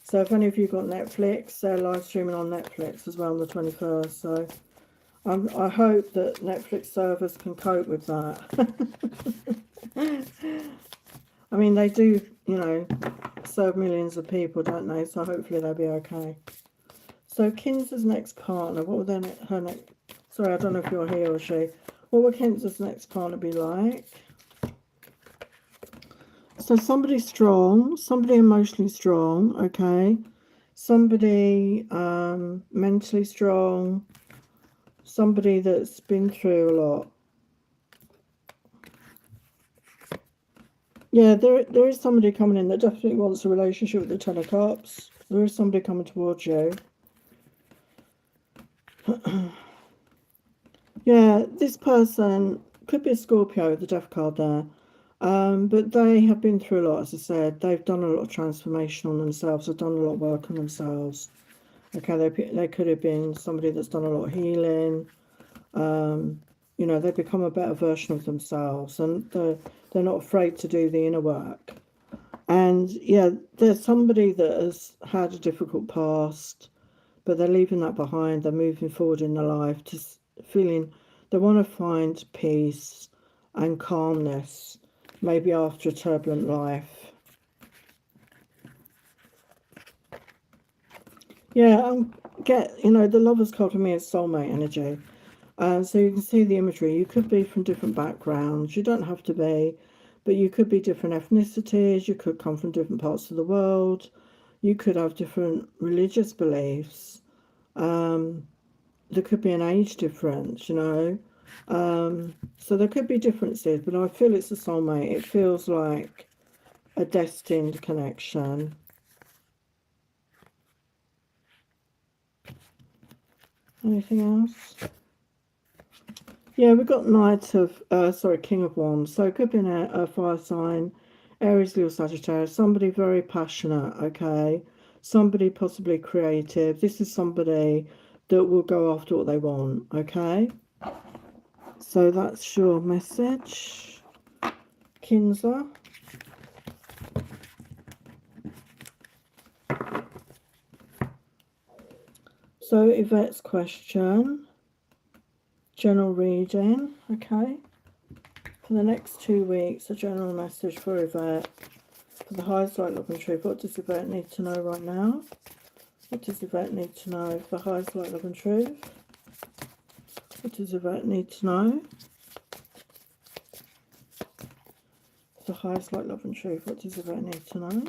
So if any of you got Netflix, they're live streaming on Netflix as well on the 21st. So I hope that Netflix servers can cope with that. I mean, they do, you know, serve millions of people, don't they? So hopefully they'll be okay. So Kinza's next partner, what would her next... Sorry, I don't know if you're here or she. What would Kinza's next partner be like? So somebody strong, somebody emotionally strong, okay? Somebody mentally strong, somebody that's been through a lot. Yeah, there is somebody coming in that definitely wants a relationship with the Ten of Cups. There is somebody coming towards you. Yeah, this person could be a Scorpio with the Death card there. But they have been through a lot, as I said. They've done a lot of transformation on themselves. They've done a lot of work on themselves. Okay, they could have been somebody that's done a lot of healing. You know, they become a better version of themselves, and they're not afraid to do the inner work. And yeah, there's somebody that has had a difficult past, but they're leaving that behind. They're moving forward in their life, just feeling they want to find peace and calmness, maybe after a turbulent life. Yeah, you know, the Lovers card for me is soulmate energy. So you can see the imagery. You could be from different backgrounds. You don't have to be, but you could be different ethnicities. You could come from different parts of the world. You could have different religious beliefs. There could be an age difference, you know. So there could be differences, but I feel it's a soulmate. It feels like a destined connection. Anything else? Yeah, we've got King of Wands. So it could be a fire sign, Aries, Leo, Sagittarius, somebody very passionate, okay? Somebody possibly creative. This is somebody that will go after what they want, okay? So that's your message, Kinza. So Yvette's question, general reading, okay? For the next 2 weeks, a general message for Yvette. For the highest light, love and truth, what does Yvette need to know right now? What does Yvette need to know for the highest light, love and truth? What does Yvette need to know? For the highest light, love and truth, what does Yvette need to know?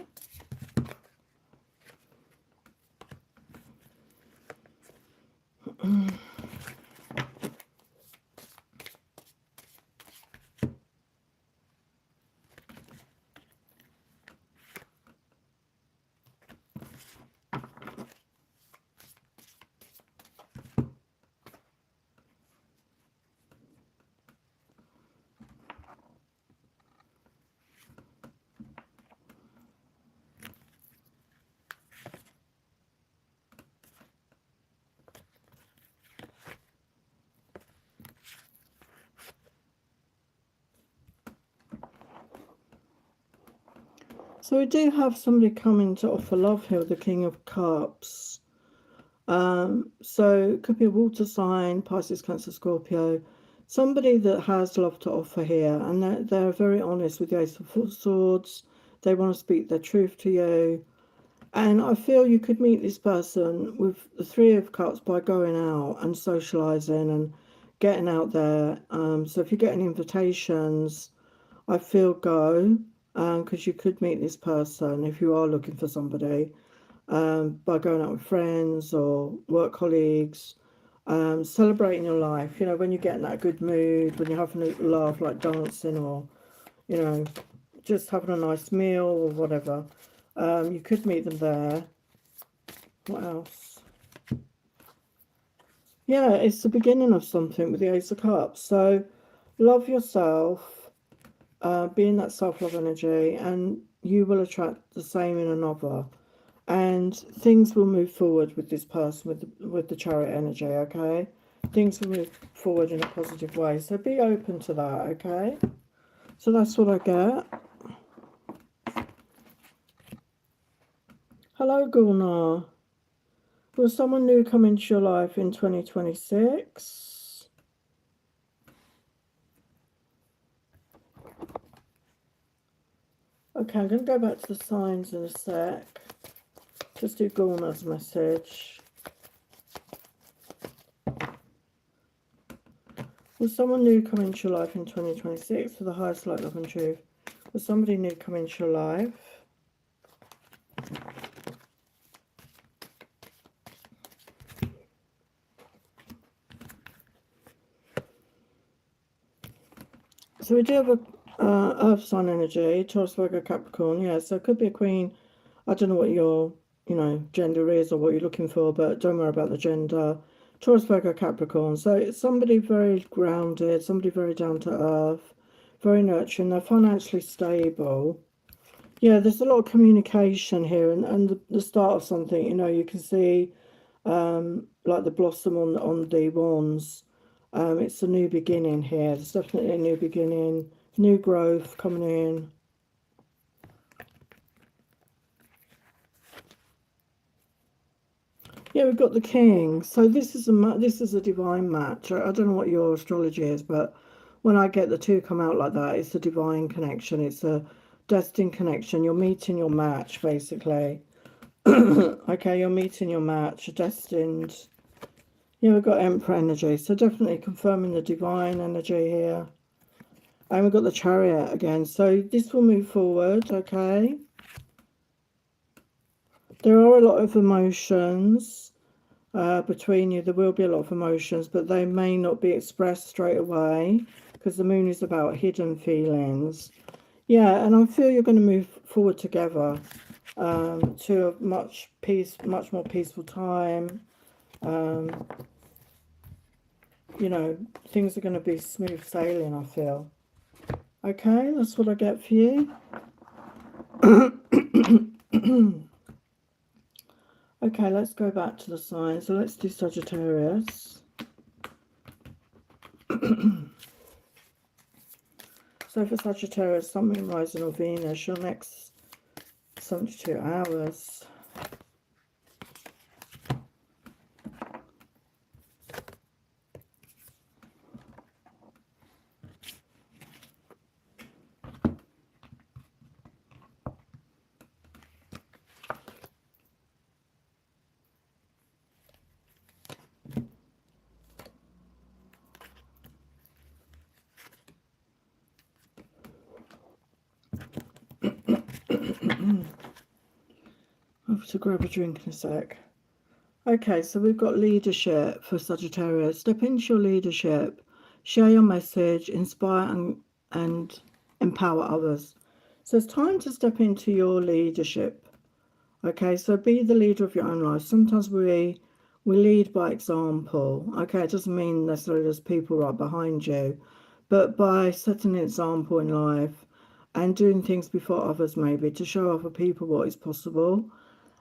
So we do have somebody coming to offer love here, the King of Cups. So it could be a water sign, Pisces, Cancer, Scorpio. Somebody that has love to offer here, and they're very honest with the Ace of Swords. They want to speak their truth to you. And I feel you could meet this person with the Three of Cups by going out and socializing and getting out there. So if you're getting invitations, I feel go, because you could meet this person if you are looking for somebody, by going out with friends or work colleagues, celebrating your life. You know, when you get in that good mood, when you're having a laugh, like dancing, or, you know, just having a nice meal or whatever. You could meet them there. What else? Yeah, it's the beginning of something with the Ace of Cups. So love yourself, be in that self-love energy, and you will attract the same in another. And things will move forward with this person with the Chariot energy, okay? Things will move forward in a positive way. So be open to that, okay? So that's what I get. Hello, Gulnar. Will someone new come into your life in 2026? Okay, I'm going to go back to the signs in a sec. Just do Gulnar's message. Will someone new come into your life in 2026 for the highest light, love and truth? Will somebody new come into your life? So we do have a Earth sign energy, Taurus, Virgo, Capricorn. Yeah, so it could be a queen. I don't know what your you know, gender is or what you're looking for, but don't worry about the gender. Taurus, Virgo, Capricorn. So it's somebody very grounded, somebody very down to earth, very nurturing. They're financially stable. Yeah, there's a lot of communication here, and the start of something. You know, you can see like the blossom on the wands. It's a new beginning here. There's definitely a new beginning, new growth coming in. Yeah, we've got the king. So this is a divine match. I don't know what your astrology is, but when I get the two come out like that, it's a divine connection. It's a destined connection. You're meeting your match, basically. Okay, you're meeting your match, destined. Yeah, we've got Emperor energy, so definitely confirming the divine energy here. And we've got the Chariot again, so this will move forward, okay? There are a lot of emotions between you. There will be a lot of emotions, but they may not be expressed straight away because the moon is about hidden feelings. Yeah, and I feel you're going to move forward together to a much more peaceful time. You know, things are going to be smooth sailing, I feel. Okay, that's what I get for you. Okay, let's go back to the signs. So let's do Sagittarius. So for Sagittarius, Sun, Moon, Rising or Venus, your next 72 hours. I have to grab a drink in a sec. Okay, so we've got leadership for Sagittarius. Step into your leadership, share your message, inspire and empower others. So it's time to step into your leadership. Okay, so be the leader of your own life. Sometimes we lead by example. Okay, it doesn't mean necessarily there's people right behind you, but by setting an example in life and doing things before others, maybe to show other people what is possible.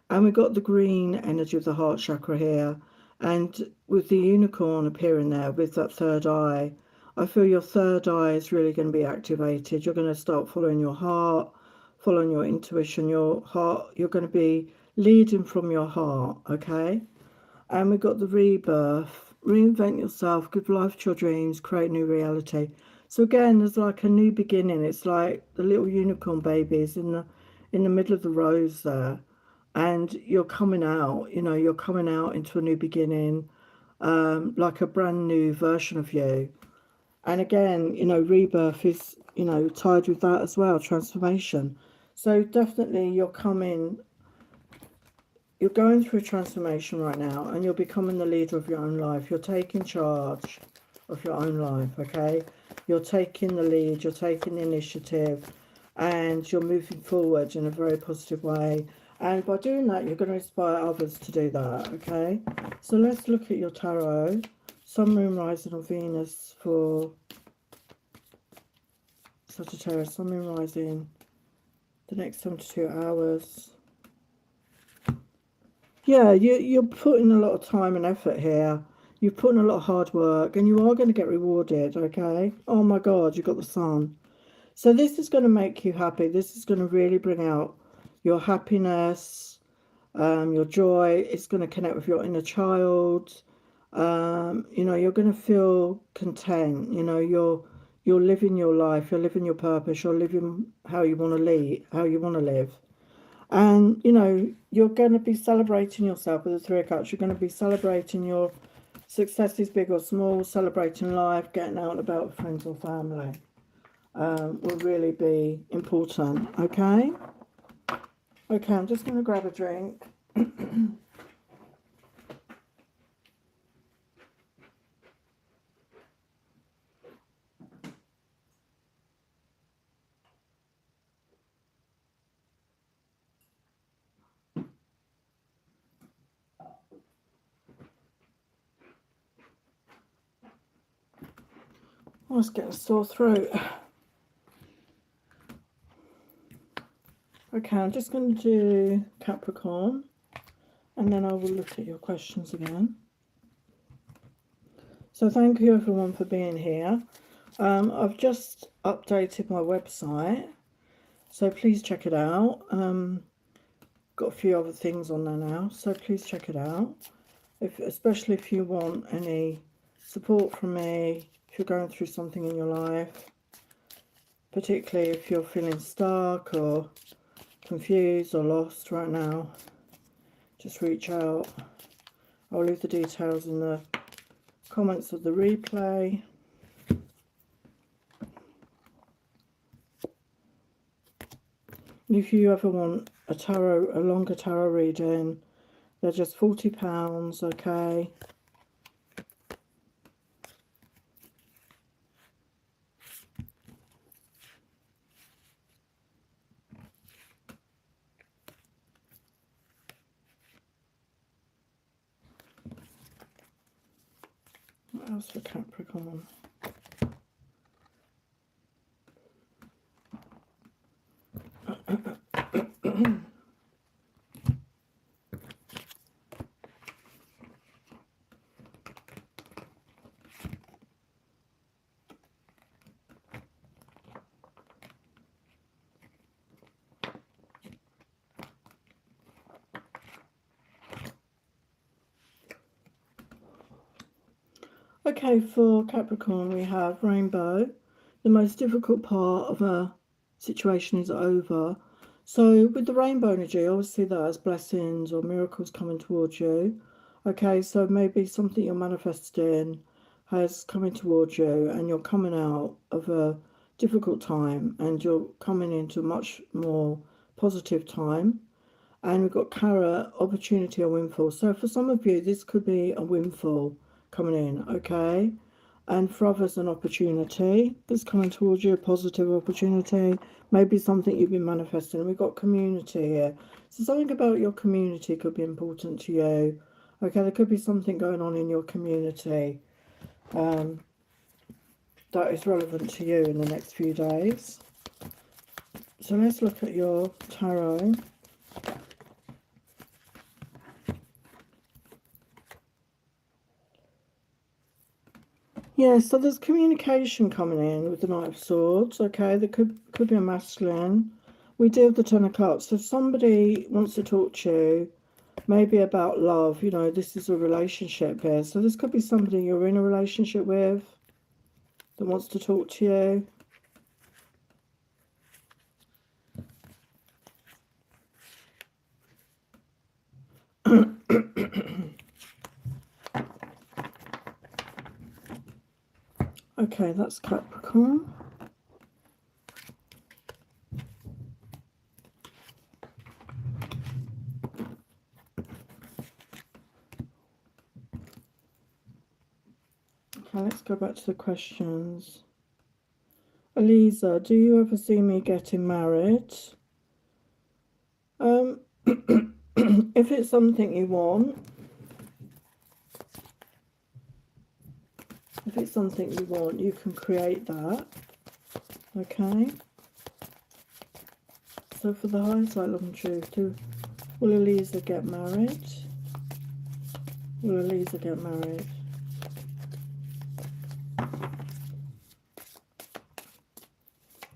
And we've got the green energy of the heart chakra here. And with the unicorn appearing there with that third eye, I feel your third eye is really going to be activated. You're going to start following your heart, following your intuition, your heart. You're going to be leading from your heart, okay? And we've got the rebirth. Reinvent yourself, give life to your dreams, create new reality. So again, there's like a new beginning. It's like the little unicorn babies in the middle of the rose there, and you're coming out. You know, you're coming out into a new beginning, like a brand new version of you. And again, you know, rebirth is, you know, tied with that as well, transformation. So definitely you're going through a transformation right now, and you're becoming the leader of your own life. You're taking charge of your own life, okay? You're taking the lead, you're taking the initiative, and you're moving forward in a very positive way. And by doing that, you're going to inspire others to do that, okay? So let's look at your tarot. Sun, Moon, Rising or Venus for Sagittarius. Sun, Moon, Rising, the next 72 hours. Yeah, you're putting a lot of time and effort here. You're putting a lot of hard work, and you are going to get rewarded, okay? Oh my God, you got the sun. So this is going to make you happy. This is going to really bring out your happiness, your joy. It's going to connect with your inner child. You know, you're going to feel content. You know, you're living your life. You're living your purpose. You're living how you want to lead, how you want to live. And, you know, you're going to be celebrating yourself with the Three of Cups. You're going to be celebrating your successes, big or small, celebrating life, getting out and about with friends or family. Will really be important, okay? Okay, I'm just going to grab a drink. was getting a sore throat. Okay, I'm just going to do Capricorn, and then I will look at your questions again. So thank you everyone for being here. I've just updated my website, so please check it out. Got a few other things on there now, so please check it out. Especially if you want any support from me, if you're going through something in your life, particularly if you're feeling stuck or confused or lost right now, just reach out. I'll leave the details in the comments of the replay. If you ever want a longer tarot reading, they're just £40, okay? What else for Capricorn? Okay, for Capricorn we have Rainbow. The most difficult part of a situation is over. So with the rainbow energy, I always see that as blessings or miracles coming towards you. Okay, so maybe something you're manifesting has coming towards you, and you're coming out of a difficult time and you're coming into a much more positive time. And we've got Carrot, opportunity or windfall. So for some of you, this could be a windfall coming in, okay? And for others, an opportunity that's coming towards you, a positive opportunity, maybe something you've been manifesting. And we've got community here. So something about your community could be important to you. Okay, there could be something going on in your community that is relevant to you in the next few days. So let's look at your tarot. Yeah, so there's communication coming in with the Knight of Swords, okay? There could be a masculine. We deal with the Ten of Cups. So if somebody wants to talk to you, maybe about love, you know, this is a relationship here. So this could be somebody you're in a relationship with that wants to talk to you. Okay, that's Capricorn. Okay, let's go back to the questions. Eliza, do you ever see me getting married? If it's something you want, you can create that. Okay. So for the high side, love and truth, will Eliza get married? Will Eliza get married?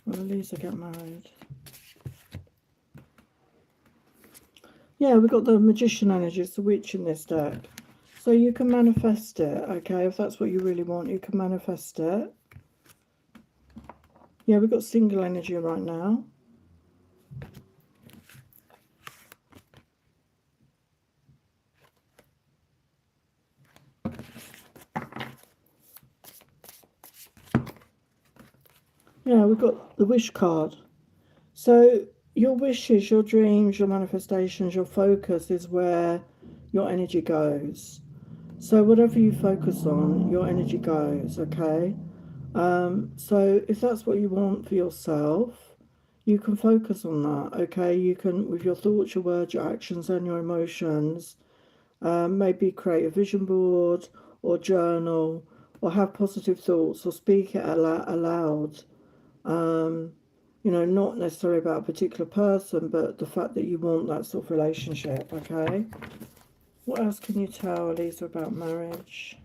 Will Eliza get married? Yeah, we've got the Magician energy, it's the Witch in this deck. So you can manifest it, okay? If that's what you really want, you can manifest it. Yeah, we've got single energy right now. Yeah, we've got the Wish card. So your wishes, your dreams, your manifestations, your focus is where your energy goes. So whatever you focus on, your energy goes, okay? So if that's what you want for yourself, you can focus on that, okay? You can, with your thoughts, your words, your actions, and your emotions, maybe create a vision board or journal or have positive thoughts or speak it aloud. You know, not necessarily about a particular person, but the fact that you want that sort of relationship, okay? What else can you tell, Lisa, about marriage?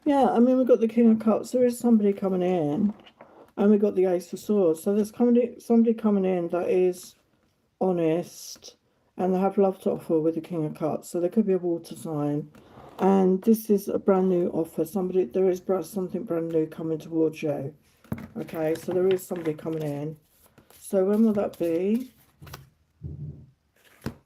Yeah, I mean, we've got the King of Cups. There is somebody coming in, and we've got the Ace of Swords. So there's somebody coming in that is honest, and they have love to offer with the King of Cups. So there could be a water sign. And this is a brand new offer. There is something brand new coming towards you. Okay, so there is somebody coming in. So when will that be?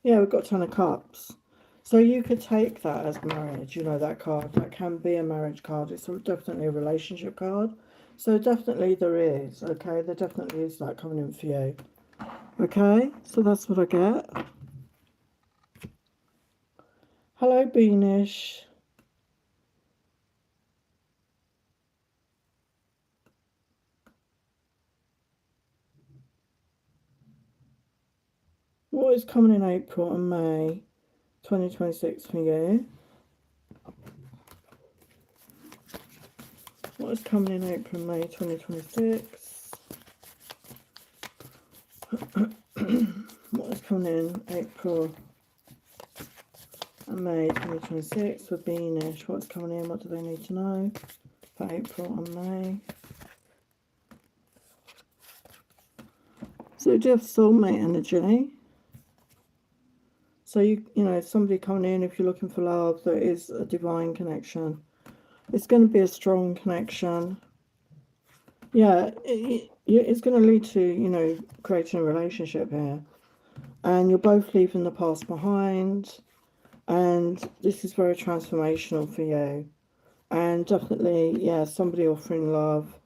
Yeah, we've got Ten of Cups. So you could take that as marriage, you know, that card. That can be a marriage card. It's definitely a relationship card. So definitely there is, okay? There definitely is that coming in for you. Okay, so that's what I get. Hello, Beanish. What is coming in April and May 2026 for you? What is coming in April and May 2026? What is coming in April and May 2026 for Beanish? What's coming in? What do they need to know for April and May? So do you have soulmate energy? So you know, somebody coming in, if you're looking for love, there is a divine connection. It's going to be a strong connection. Yeah, it's going to lead to, you know, creating a relationship here. And you're both leaving the past behind. And this is very transformational for you. And definitely, yeah, somebody offering love.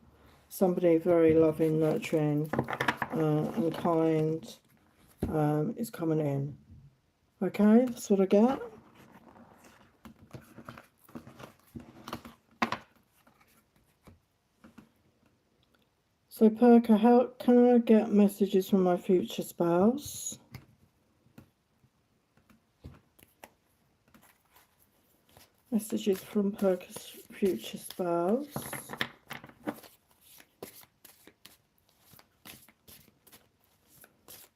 Somebody very loving, nurturing, and kind is coming in. Okay, that's what I get. So, Perka, how can I get messages from my future spouse? Messages from Perka's future spouse.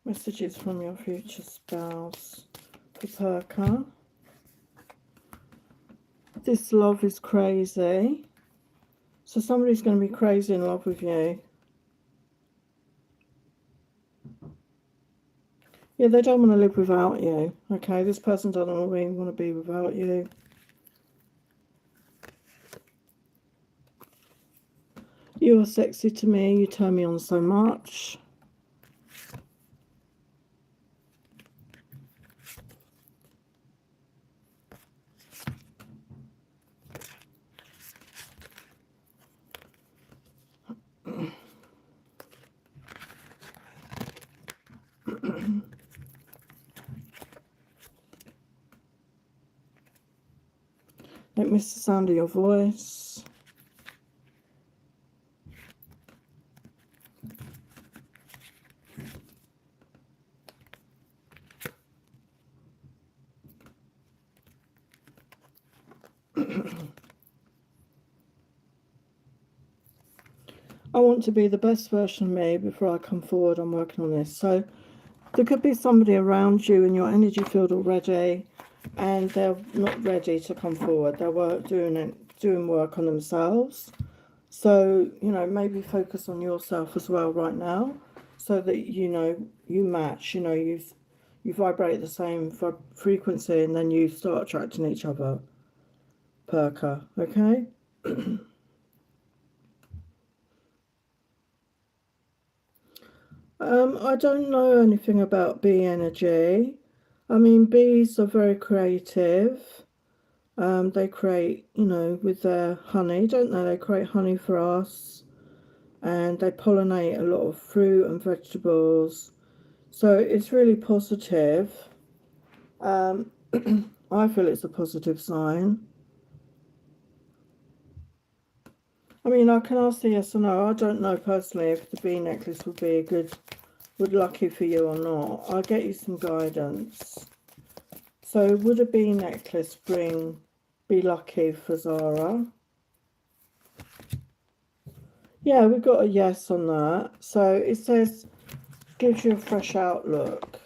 Messages from your future spouse for Perka. This love is crazy. So somebody's going to be crazy in love with you. Yeah, they don't want to live without you. Okay, this person doesn't really want to be without you. You are sexy to me. You turn me on so much. Don't miss the sound of your voice. I want to be the best version of me before I come forward. I'm working on this. So there could be somebody around you in your energy field already, and they're not ready to come forward. They're doing work on themselves. So, you know, maybe focus on yourself as well right now, so that, you know, you match, you know, you vibrate the same frequency, and then you start attracting each other. Perka, okay? I don't know anything about bee energy. I mean, bees are very creative. They create, you know, with their honey, don't they? They create honey for us, and they pollinate a lot of fruit and vegetables. So it's really positive. I feel it's a positive sign. I mean, I can ask the yes or no. I don't know personally if the bee necklace would be lucky for you or not. I'll get you some guidance. So would a bee necklace be lucky for Zara? Yeah, we've got a yes on that. So it says, gives you a fresh outlook.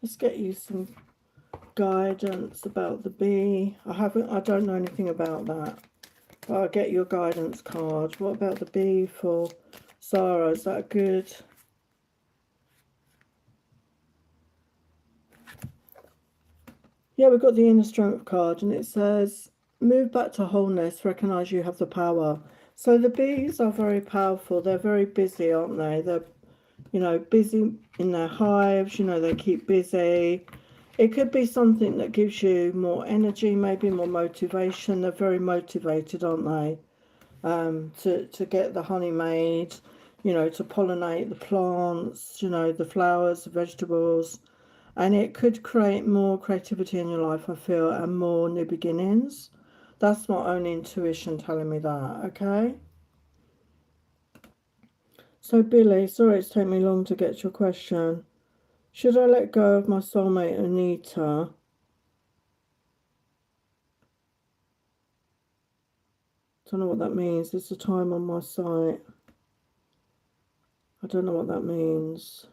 Let's get you some guidance about the bee. I don't know anything about that. But I'll get your guidance card. What about the bee for Zara? Is that good? Yeah, we've got the inner strength card, and it says, move back to wholeness, recognize you have the power. So the bees are very powerful. They're very busy, aren't they? They're, busy in their hives, they keep busy. It could be something that gives you more energy, maybe more motivation. They're very motivated, aren't they? To get the honey made, to pollinate the plants, the flowers, the vegetables. And it could create more creativity in your life, I feel, and more new beginnings. That's my own intuition telling me that, okay? So, Billy, sorry it's taken me long to get your question. Should I let go of my soulmate, Anita? Don't know what that means. There's a time on my site. I don't know what that means.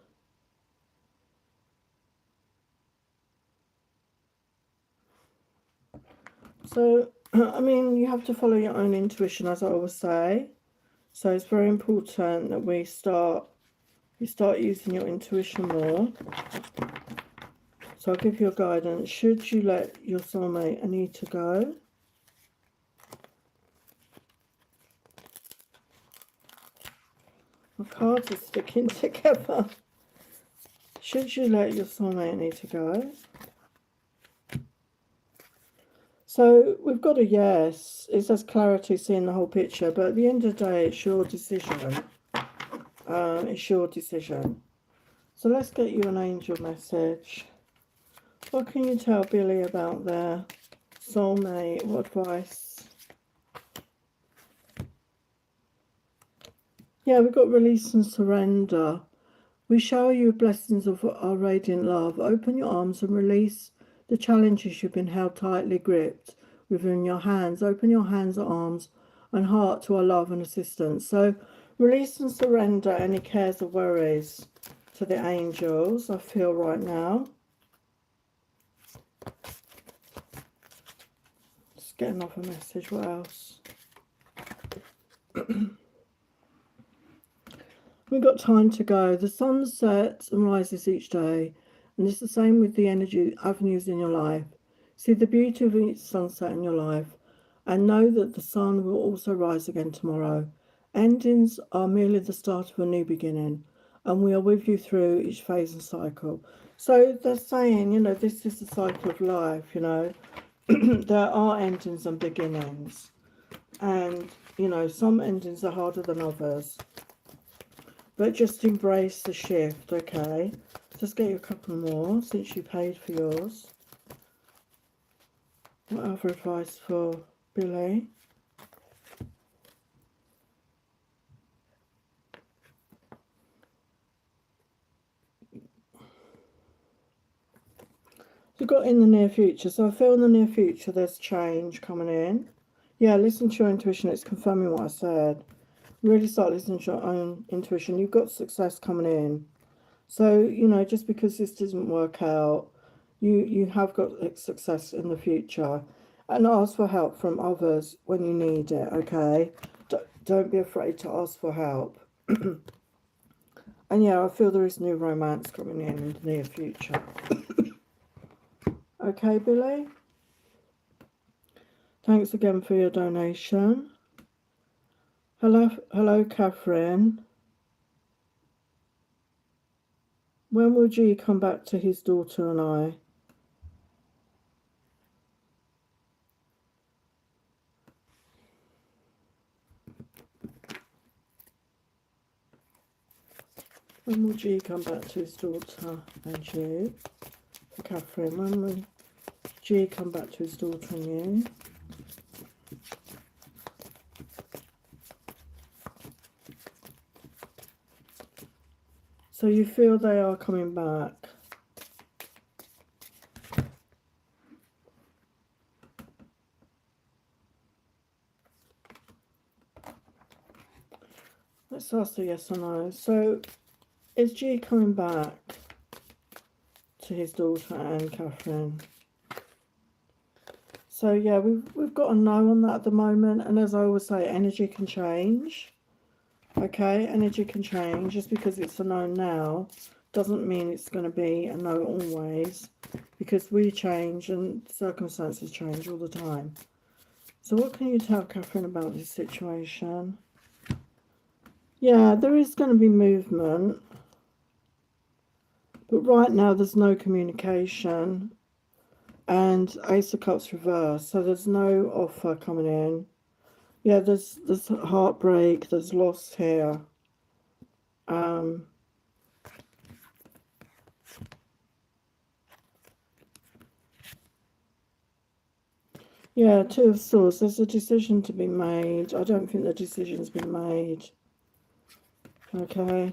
So, I mean, you have to follow your own intuition, as I always say. So it's very important that you start using your intuition more. So I'll give you a guidance. Should you let your soulmate Anita go? My cards are sticking together. Should you let your soulmate Anita go? So we've got a yes. It says clarity, seeing the whole picture. But at the end of the day, it's your decision. It's your decision. So let's get you an angel message. What can you tell Billy about their soulmate? What advice? Yeah, we've got release and surrender. We shower you with blessings of our radiant love. Open your arms and release the challenges you've been held tightly gripped within your hands. Open your hands, arms, and heart to our love and assistance. So release and surrender any cares or worries to the angels, I feel right now. Just get another message. What else? We've got time to go. The sun sets and rises each day, and it's the same with the energy avenues in your life. See the beauty of each sunset in your life, and know that the sun will also rise again tomorrow. Endings are merely the start of a new beginning, and we are with you through each phase and cycle. So they're saying, this is the cycle of life, there are endings and beginnings, and, some endings are harder than others. But just embrace the shift, okay? Just get you a couple more since you paid for yours. What other advice for Billy? You've got in the near future. So I feel in the near future there's change coming in. Yeah, listen to your intuition. It's confirming what I said. Really start listening to your own intuition. You've got success coming in. So, just because this doesn't work out, you have got success in the future. And ask for help from others when you need it, okay? Don't be afraid to ask for help. And yeah, I feel there is new romance coming in the near future. Okay, Billy? Thanks again for your donation. Hello, Catherine. When will G come back to his daughter and I? When will G come back to his daughter and you? Catherine, when will G come back to his daughter and you? So you feel they are coming back. Let's ask the yes or no. So is G coming back to his daughter and Catherine? So yeah, we've got a no on that at the moment, and as I always say, energy can change. Okay, energy can change. Just because it's a no now doesn't mean it's going to be a no always, because we change and circumstances change all the time. So what can you tell Catherine about this situation? Yeah, there is going to be movement, but right now there's no communication, and Ace of Cups reverse, so there's no offer coming in. Yeah, there's heartbreak, there's loss here. Yeah, Two of Swords, there's a decision to be made. I don't think the decision's been made. Okay.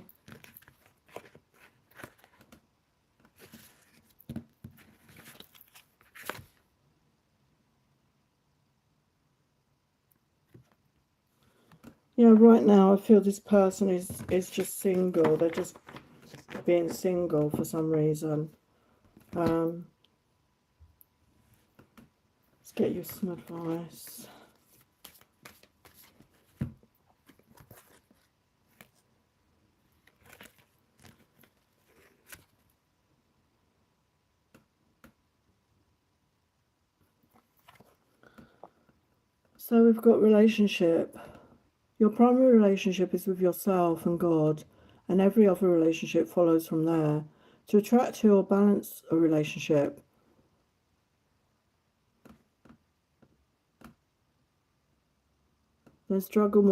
Yeah, right now I feel this person is just single. They're just being single for some reason. Let's get you some advice. So we've got relationship. Your primary relationship is with yourself and God, and every other relationship follows from there. To attract to or balance a relationship, then snuggle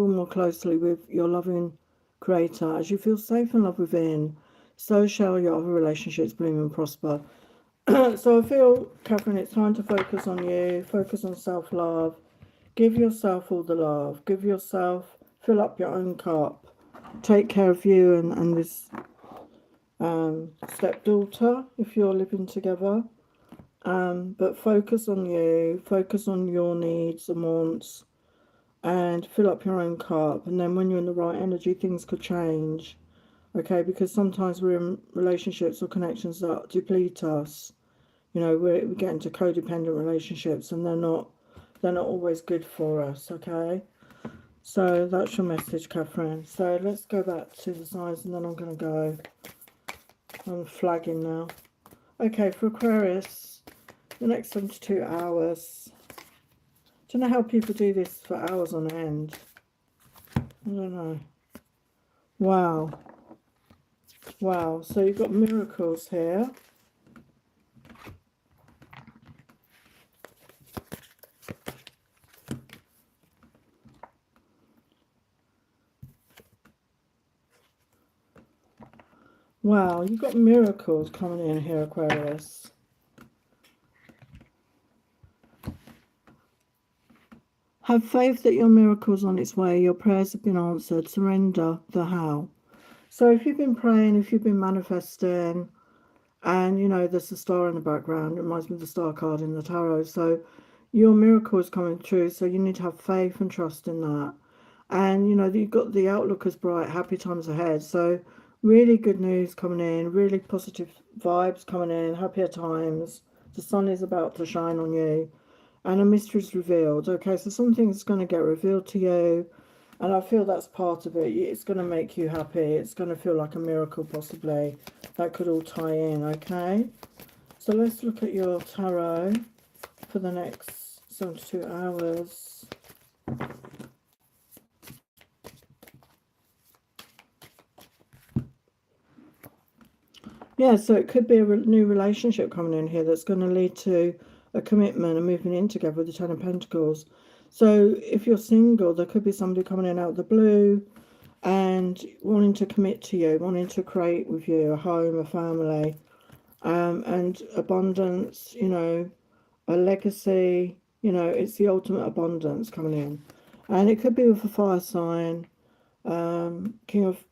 more closely with your loving Creator. As you feel safe and loved within, so shall your other relationships bloom and prosper. So I feel, Catherine, it's time to focus on you, focus on self-love. Give yourself all the love. Give yourself, fill up your own cup. Take care of you and this stepdaughter if you're living together. But focus on you, focus on your needs and wants, and fill up your own cup. And then when you're in the right energy, things could change. Okay, because sometimes we're in relationships or connections that deplete us. You know, we get into codependent relationships, and they're not always good for us. Okay, so that's your message, Catherine. So let's go back to the signs, and then I'm going to go. I'm flagging now. Okay, for Aquarius, the next 72 hours. Don't know how people do this for hours on end. I don't know. Wow. Wow. So you've got miracles here. Wow, you've got miracles coming in here, Aquarius. Have faith that your miracle's on its way. Your prayers have been answered. Surrender the how. So if you've been praying, if you've been manifesting, and you know there's a star in the background, it reminds me of the star card in the tarot. So your miracle is coming true. So you need to have faith and trust in that. And you know you've got the outlook as bright, happy times ahead. So really good news coming in, really positive vibes coming in, happier times. The sun is about to shine on you, and a mystery is revealed. Okay, so something's going to get revealed to you, and I feel that's part of it. It's going to make you happy. It's going to feel like a miracle, possibly. That could all tie in. Okay, so let's look at your tarot for the next 72 hours. Yeah, so it could be a new relationship coming in here that's going to lead to a commitment and moving in together with the Ten of Pentacles. So if you're single, there could be somebody coming in out of the blue and wanting to commit to you, wanting to create with you a home, a family. and abundance, you know, a legacy, you know, it's the ultimate abundance coming in. And it could be with a fire sign, King of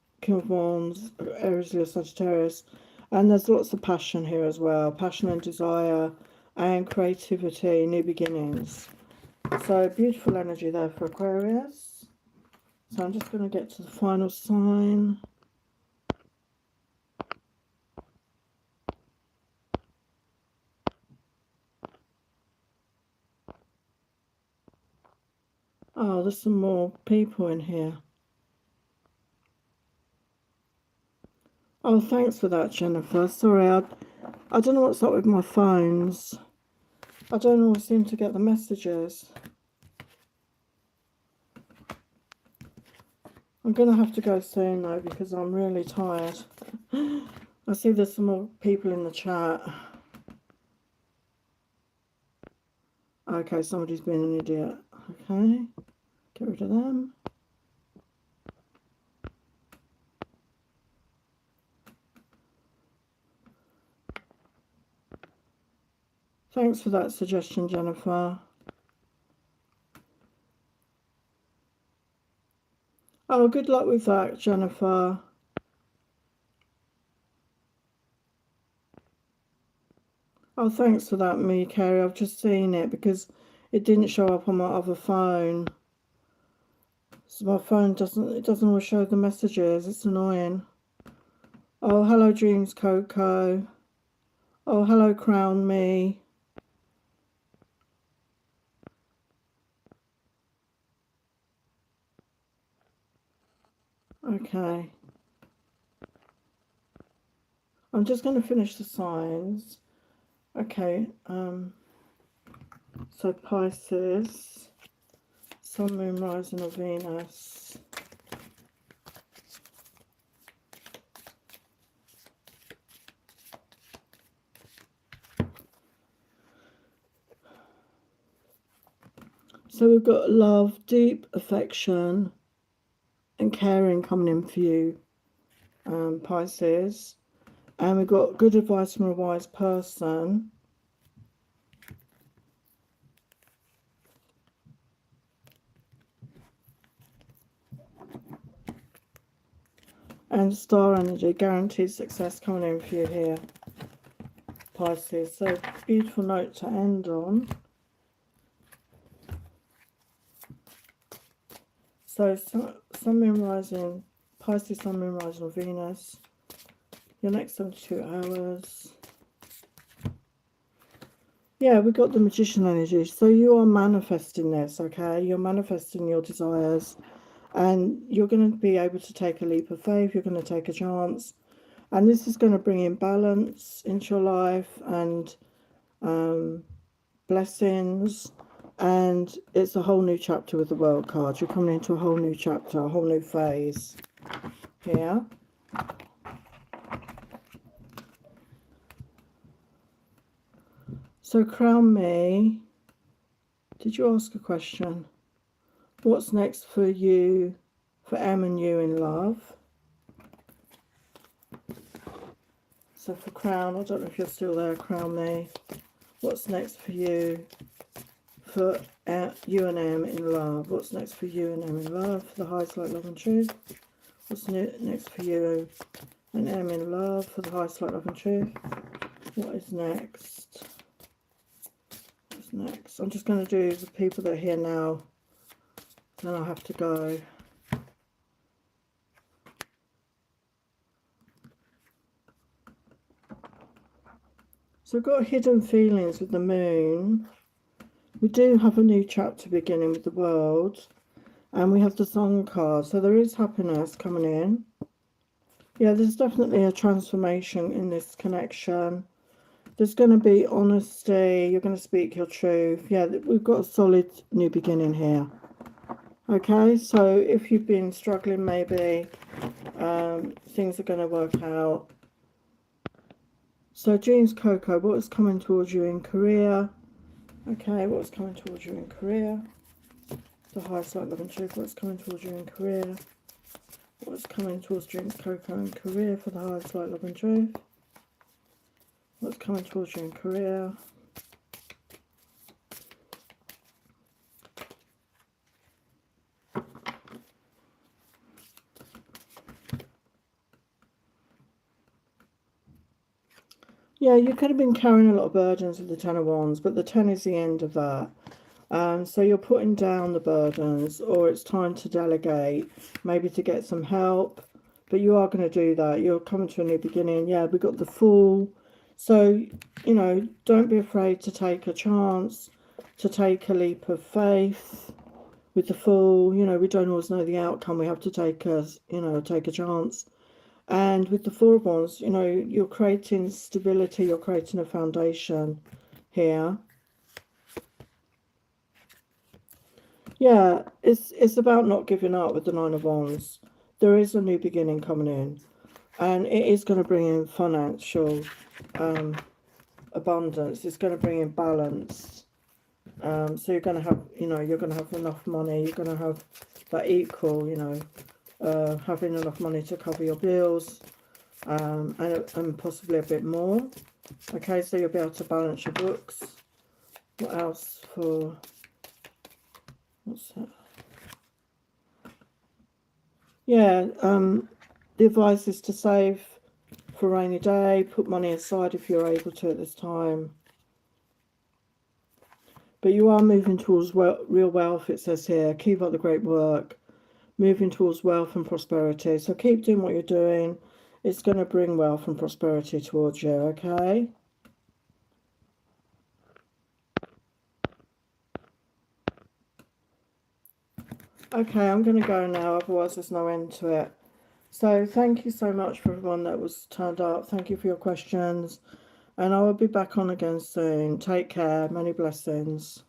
Wands, Aries, Leo, Sagittarius. And there's lots of passion here as well, passion and desire and creativity, new beginnings. So beautiful energy there for Aquarius. So I'm just going to get to the final sign. Oh, there's some more people in here. Oh, thanks for that, Jennifer. Sorry, I don't know what's up with my phones. I don't always seem to get the messages. I'm going to have to go soon, though, because I'm really tired. I see there's some more people in the chat. Okay, somebody's been an idiot. Okay, get rid of them. Thanks for that suggestion, Jennifer. Oh, good luck with that, Jennifer. Oh, thanks for that, me, Carrie. I've just seen it because it didn't show up on my other phone. So my phone doesn't always show the messages. It's annoying. Oh, hello, Dreams Coco. Oh, hello, Crown Me. Okay. I'm just going to finish the signs. Okay. So Pisces, Sun, Moon, Rising, or Venus. So we've got love, deep affection and caring coming in for you, Pisces. And we've got good advice from a wise person. And star energy, guaranteed success coming in for you here, Pisces. So beautiful note to end on. So Sun, Moon, Rising, Pisces, Sun, Moon, Rising, or Venus. Your next 72 hours. Yeah, we got the Magician energy. So you are manifesting this, okay? You're manifesting your desires. And you're going to be able to take a leap of faith. You're going to take a chance. And this is going to bring in balance into your life and blessings. And it's a whole new chapter with the World card. You're coming into a whole new chapter, a whole new phase here. So Crown Me, did you ask a question? What's next for you, for M and you in love? So for Crown, I don't know if you're still there, Crown Me. What's next for you, for you and M in love? What's next for you and M in love? For the highest light, love and truth. What's next for you and M in love? For the highest light, love and truth. What is next? What's next? I'm just going to do the people that are here now. Then I'll have to go. So we've got hidden feelings with the moon. We do have a new chapter beginning with the world. And we have the Sun card. So there is happiness coming in. Yeah, there's definitely a transformation in this connection. There's going to be honesty. You're going to speak your truth. Yeah, we've got a solid new beginning here. Okay, so if you've been struggling, maybe things are going to work out. So James Coco, what is coming towards you in career? Okay, what's coming towards you in career? The highest light, love and truth. What's coming towards you in career? What's coming towards James Coco in career for the highest light, love and truth? What's coming towards you in career? Yeah, you could have been carrying a lot of burdens with the Ten of Wands, but the 10 is the end of that. So you're putting down the burdens, or it's time to delegate, maybe to get some help. But you are going to do that. You're coming to a new beginning. Yeah, we got the Fool. So, you know, don't be afraid to take a chance, to take a leap of faith. With the Fool, you know, we don't always know the outcome. We have to take a chance. And with the Four of Wands, you know, you're creating stability. You're creating a foundation here. Yeah, it's about not giving up with the Nine of Wands. There is a new beginning coming in, and it is going to bring in financial abundance. It's going to bring in balance. So you're going to have, you know, you're going to have enough money. You're going to have that equal, you know, having enough money to cover your bills, and possibly a bit more. Okay, so you'll be able to balance your books. What else for? What's that? Yeah, the advice is to save for a rainy day, put money aside if you're able to at this time. But you are moving towards real wealth, it says here. Keep up the great work. Moving towards wealth and prosperity. So keep doing what you're doing. It's going to bring wealth and prosperity towards you, okay? Okay, I'm going to go now, otherwise there's no end to it. So thank you so much for everyone that was turned up. Thank you for your questions. And I will be back on again soon. Take care. Many blessings.